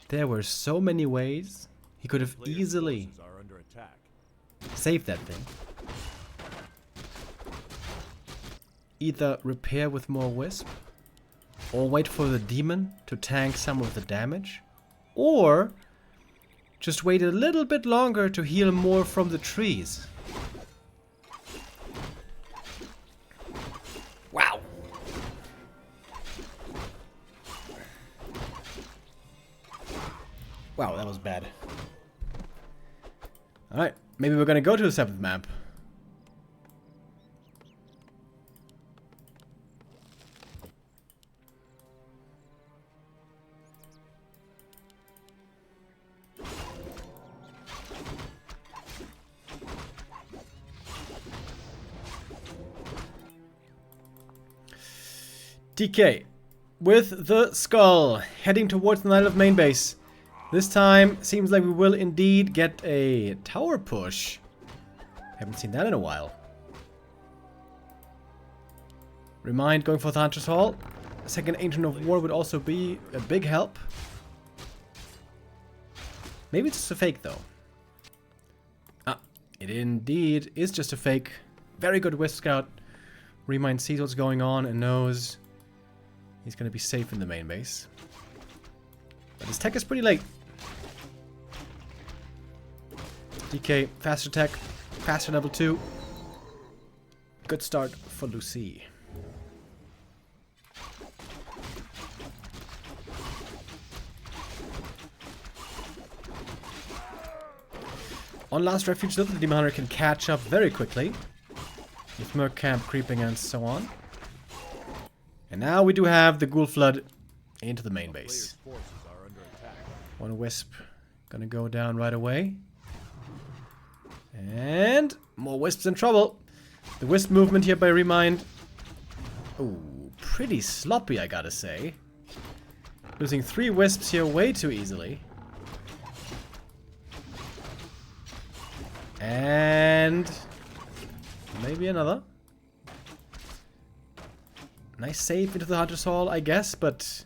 There were so many ways he could have easily Are under attack. saved that thing. Either repair with more Wisp, or wait for the demon to tank some of the damage, or just wait a little bit longer to heal more from the trees. Wow. Wow, that was bad. Alright, maybe we're gonna go to the 7th map. DK with the skull heading towards the Isle of Main base. This time seems like we will indeed get a tower push. Haven't seen that in a while. ReMinD going for the Hunter's Hall. A second Ancient of War would also be a big help. Maybe it's just a fake though. Ah, it indeed is just a fake. Very good Wisp Scout. ReMinD sees what's going on and knows he's going to be safe in the main base. But his tech is pretty late. DK, faster tech, faster level 2. Good start for Lucy. On Last Refuge, though, the Demon Hunter can catch up very quickly. With Merc Camp creeping and so on. And now we do have the Ghoul Flood into the main base. Forces are under attack. One Wisp gonna go down right away. And more Wisps in trouble. The Wisp movement here by ReMinD. Ooh, pretty sloppy, I gotta say. Losing 3 Wisps here way too easily. And maybe another. Nice save into the Hunter's Hall, I guess, but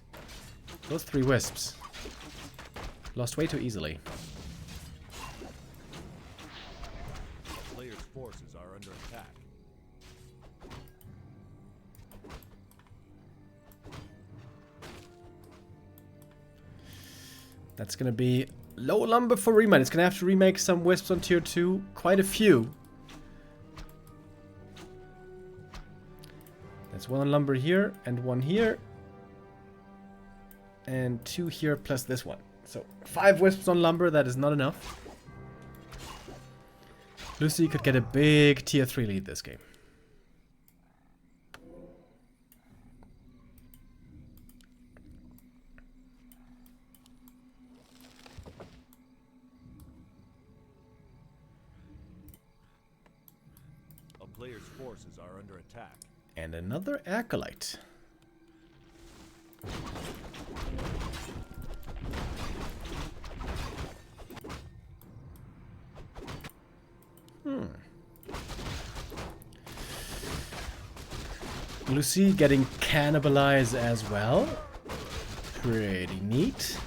those 3 Wisps lost way too easily. Player's forces are under attack. That's gonna be Low lumber for ReMinD. It's gonna have to remake some wisps on tier 2. Quite a few. There's one lumber here and one here. And 2 here plus this one. So 5 wisps on lumber, that is not enough. Lucy could get a big tier 3 lead this game. A player's forces are under attack. And another acolyte. Lucy getting cannibalized as well. Pretty neat.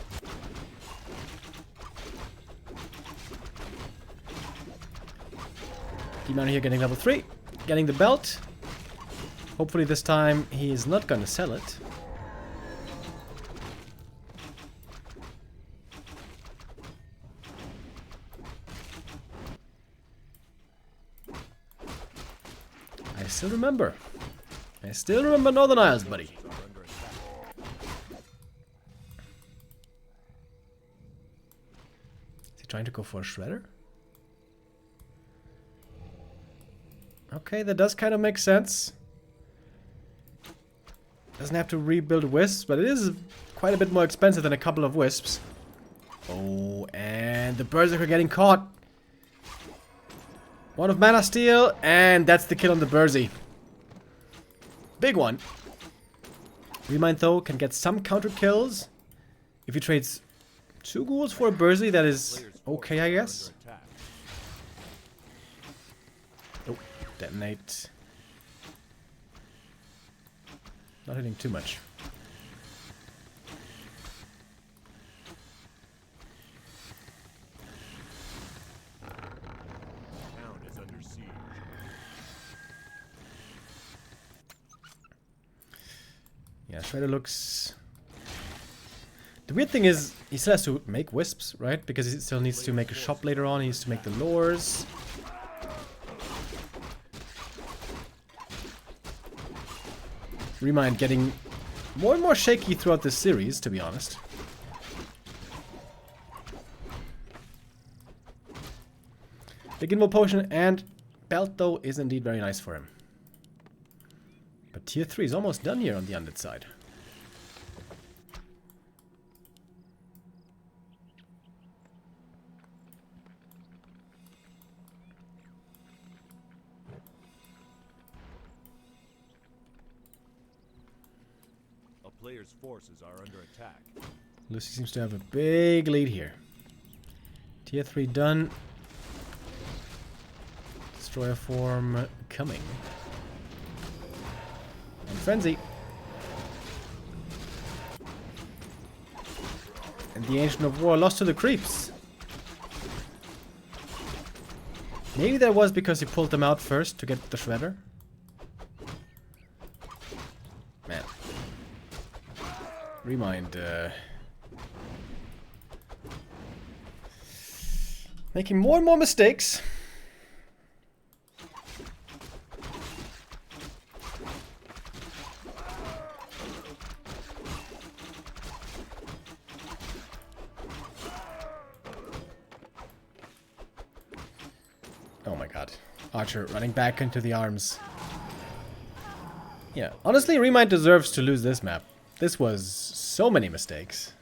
Demon here getting level 3. Getting the belt. Hopefully this time he is not gonna sell it. I still remember. I still remember Northern Isles, buddy. Is he trying to go for a shredder? Okay, that does kind of make sense. Doesn't have to rebuild wisps, but it is quite a bit more expensive than a couple of wisps. Oh, and the Berserker getting caught. One of Mana Steel, and that's the kill on the Burzy. Big one. ReMinD, though, can get some counter kills. If he trades 2 ghouls for a Burzy, that is okay, I guess. Oh, detonate. Not hitting too much. Town is under siege. Yeah, Shredder looks... The weird thing is, he still has to make wisps, right? Because he still needs to make a shop later on, he needs to make the lures. ReMinD getting more and more shaky throughout this series, to be honest. Big Invo Potion and Belt, though, is indeed very nice for him. But tier 3 is almost done here on the undead side. A player's forces are under attack. Lucy seems to have a big lead here. Tier 3 done. Destroyer form coming. And Frenzy. And the Ancient of War lost to the creeps. Maybe that was because he pulled them out first to get the Shredder. Man. ReMinD, making more and more mistakes. Oh my god. Archer running back into the arms. Yeah, honestly, ReMinD deserves to lose this map. This was so many mistakes.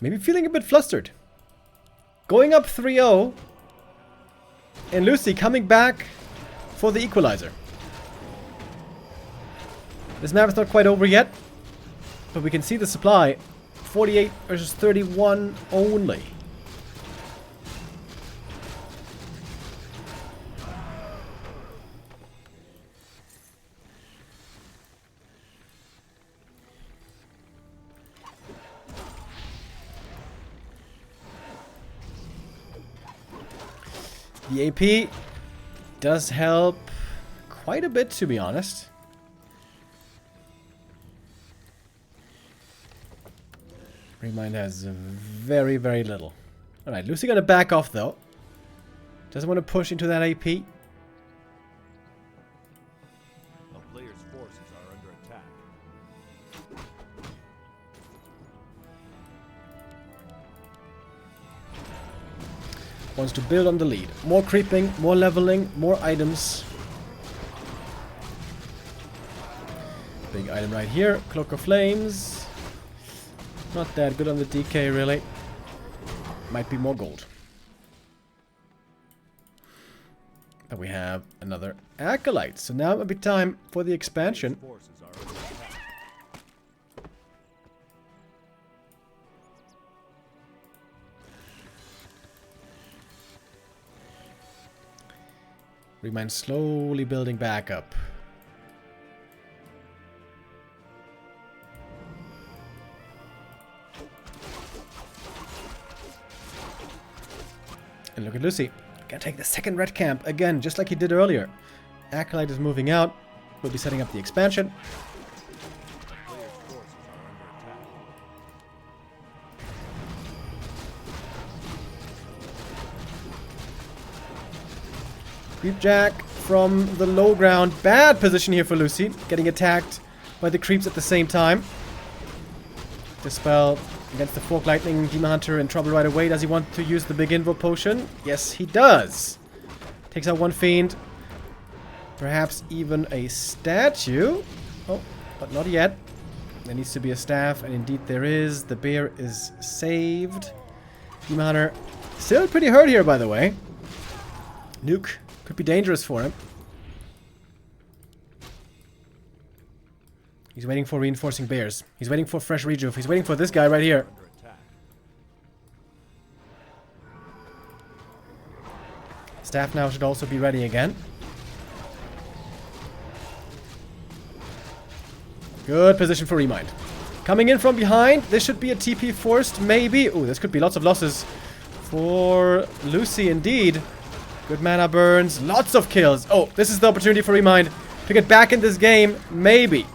Maybe feeling a bit flustered. Going up 3-0. And Lucy coming back for the equalizer. This map is not quite over yet. But we can see the supply. 48 versus 31 only. The AP does help quite a bit, to be honest. ReMinD has very, very little. Alright, Lucy gonna back off though. Doesn't want to push into that AP. A player's forces are under attack. Wants to build on the lead. More creeping, more leveling, more items. Big item right here. Cloak of Flames. Not that good on the DK, really. Might be more gold. But we have another Acolyte. So now it might be time for the expansion. Forces are under attack. ReMinD slowly building back up. And look at Lucy. Gonna take the second red camp again, just like he did earlier. Acolyte is moving out. We'll be setting up the expansion. Player's forces are under attack. Creepjack from the low ground. Bad position here for Lucy. Getting attacked by the creeps at the same time. Dispel against the Fork Lightning. Demon Hunter in trouble right away. Does he want to use the big invoke potion? Yes, he does. Takes out one fiend. Perhaps even a statue. Oh, but not yet. There needs to be a staff, and indeed there is. The bear is saved. Demon Hunter still pretty hurt here, by the way. Nuke could be dangerous for him. He's waiting for reinforcing bears. He's waiting for fresh rejuve. He's waiting for this guy right here. Under attack. Staff now should also be ready again. Good position for ReMinD. Coming in from behind. This should be a TP forced, maybe. Ooh, this could be lots of losses for Lucy indeed. Good mana burns. Lots of kills. Oh, this is the opportunity for ReMinD to get back in this game. Maybe.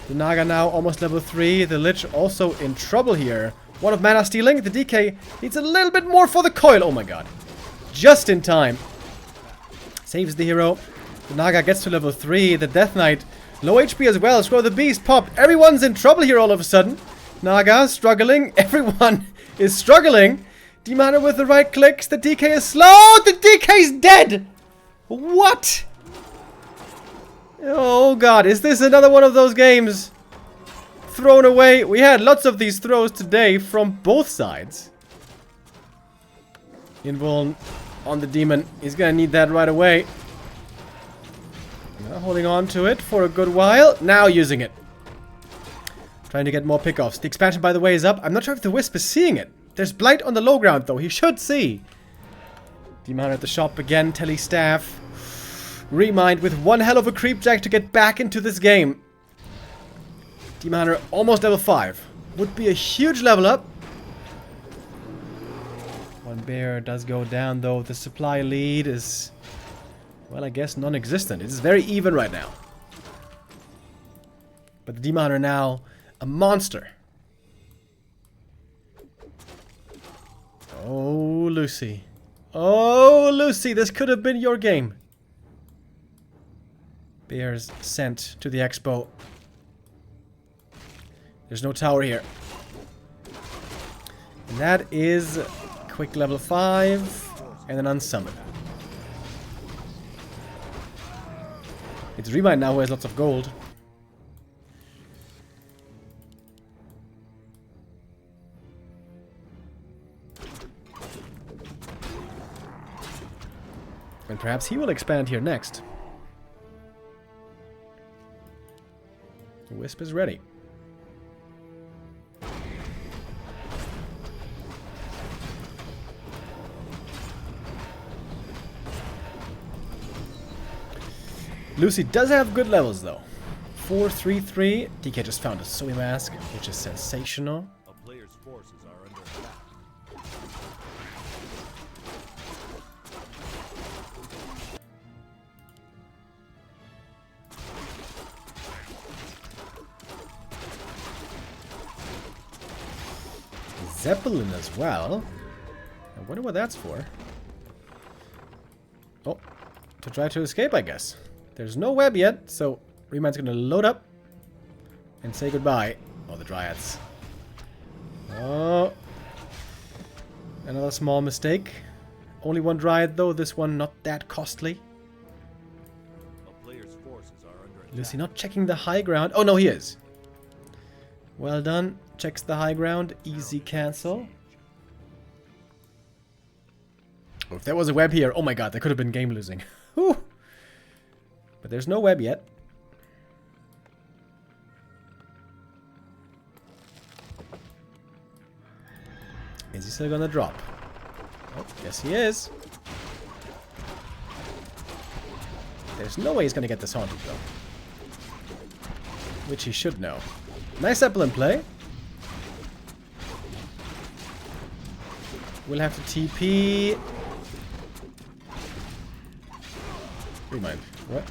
The Naga now almost level 3. The Lich also in trouble here. One of mana stealing. The DK needs a little bit more for the coil. Oh my god. Just in time. Saves the hero. The Naga gets to level 3. The Death Knight. Low HP as well. Scroll the Beast. Pop. Everyone's in trouble here all of a sudden. Naga struggling. Everyone is struggling. Demon Hunter with the right clicks. The DK is slow. The DK's dead. What? Oh god, is this another one of those games thrown away? We had lots of these throws today from both sides. Invuln on the demon. He's gonna need that right away. Now holding on to it for a good while. Now using it. Trying to get more pickoffs. The expansion, by the way, is up. I'm not sure if the Wisp is seeing it. There's Blight on the low ground, though. He should see. Demon Hunter at the shop again. Telly staff. ReMinD with one hell of a creepjack to get back into this game. Demon Hunter almost level 5. Would be a huge level up. One bear does go down though. The supply lead is, well, I guess non-existent. It is very even right now. But the Demon Hunter now a monster. Oh, Lucy. Oh, Lucy, this could have been your game. Bears sent to the expo. There's no tower here. And that is quick level 5 and an unsummon. It's ReMinD now who has lots of gold. And perhaps he will expand here next. The Wisp is ready. Lucy does have good levels though. 4-3-3. DK just found a Zoe mask, which is sensational. A player's forces are under attack. Zeppelin as well. I wonder what that's for. Oh, to try to escape, I guess. There's no web yet, so ReMind's gonna load up and say goodbye. Oh, the Dryads. Oh. Another small mistake. Only one Dryad though, this one not that costly. A player's forces are under attack. Lucy not checking the high ground. Oh no, he is. Well done. Checks the high ground. Easy cancel. Oh, if there was a web here, oh my god, that could have been game losing. Whew. But there's no web yet. Is he still gonna drop? Oh, yes he is. There's no way he's gonna get this haunted though. Which he should know. Nice Zeppelin play. We'll have to TP. ReMind. What?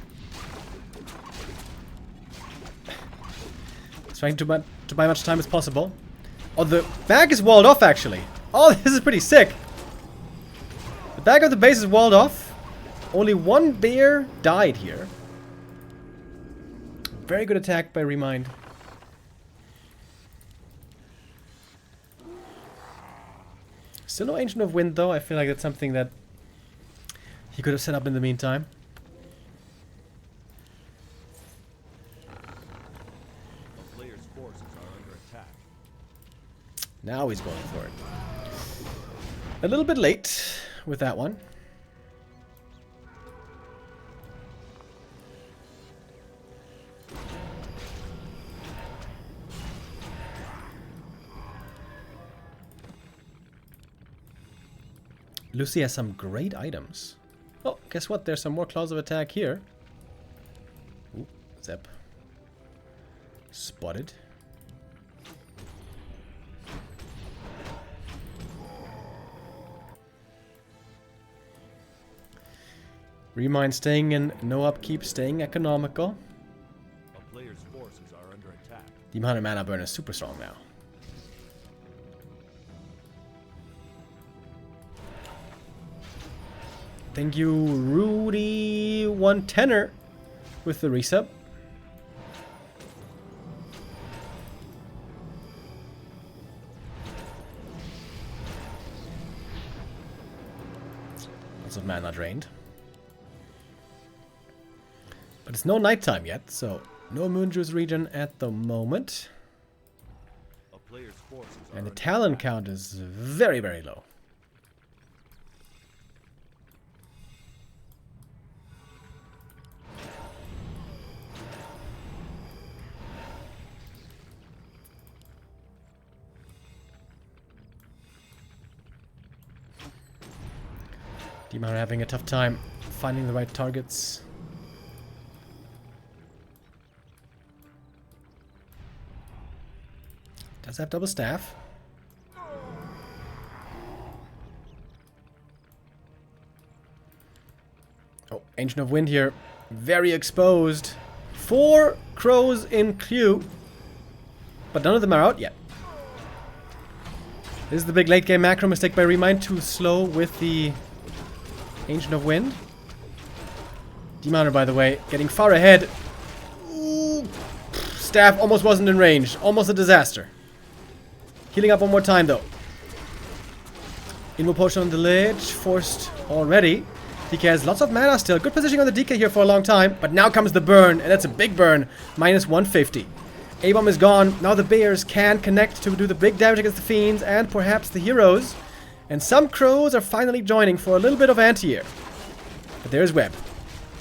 Trying to buy much time as possible. Oh, the back is walled off actually. Oh, this is pretty sick. The back of the base is walled off. Only one bear died here. Very good attack by ReMind. Still no Ancient of Wind though. I feel like that's something that he could have set up in the meantime. A player's forces are under attack. Now he's going for it. A little bit late with that one. Lucy has some great items. Oh, guess what? There's some more claws of attack here. Ooh, Zep. Spotted. ReMind staying in, no upkeep, staying economical. A player's forces are under attack. The amount of mana burn is super strong now. Thank you, Rudy 110er with the resub. Lots of mana drained. But it's no nighttime yet, so no moon juice region at the moment. A player's forces are And the under talent attack. count is very, very low. Demon are having a tough time finding the right targets. Does have double staff. Oh, Ancient of Wind here. Very exposed. 4 crows in queue. But none of them are out yet. This is the big late game macro mistake by ReMind. Too slow with the Ancient of Wind. Demoner, by the way, getting far ahead. Ooh. Staff almost wasn't in range. Almost a disaster. Healing up one more time, though. Invo potion on the ledge. Forced already. DK has lots of mana still. Good positioning on the DK here for a long time. But now comes the burn. And that's a big burn. Minus 150. A-bomb is gone. Now the bears can connect to do the big damage against the fiends. And perhaps the heroes. And some crows are finally joining for a little bit of anti-air. But there's Web.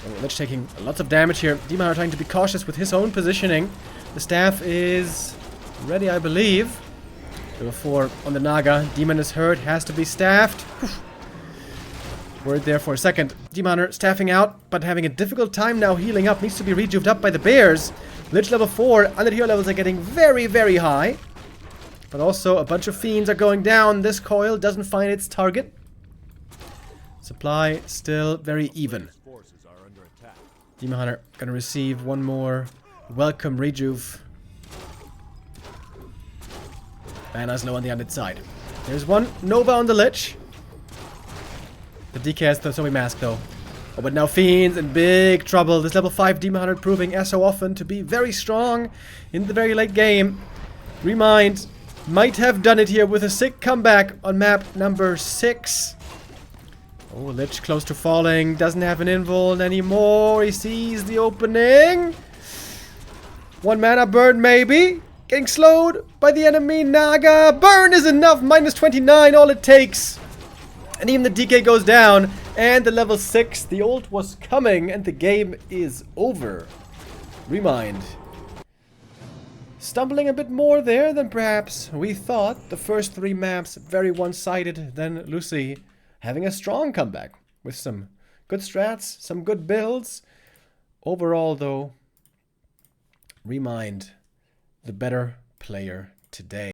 Oh, Lich taking lots of damage here. Demon are trying to be cautious with his own positioning. The staff is ready, I believe. Level 4 on the Naga. Demon is hurt. Has to be staffed. Word there for a second. Demoner staffing out, but having a difficult time now healing up. Needs to be rejuvened up by the bears. Lich level 4. Other hero levels are getting very, very high. But also a bunch of fiends are going down. This coil doesn't find its target. Supply still very even. Forces are under attack. Demon Hunter gonna receive one more welcome rejuve. Mana's low on the undead side. There's one Nova on the Lich. The DK has the zombie mask though. Oh, but now Fiend's in big trouble. This level 5 Demon Hunter proving as so often to be very strong in the very late game. ReMinD might have done it here with a sick comeback on map number 6. Oh, Lich close to falling. Doesn't have an invuln anymore. He sees the opening. 1 mana burn maybe. Getting slowed by the enemy Naga. Burn is enough. Minus 29 all it takes. And even the DK goes down. And the level 6. The ult was coming. And the game is over. ReMinD. Stumbling a bit more there than perhaps we thought. The first 3 maps very one-sided. Then Lucy having a strong comeback. With some good strats. Some good builds. Overall though, ReMinD the better player today.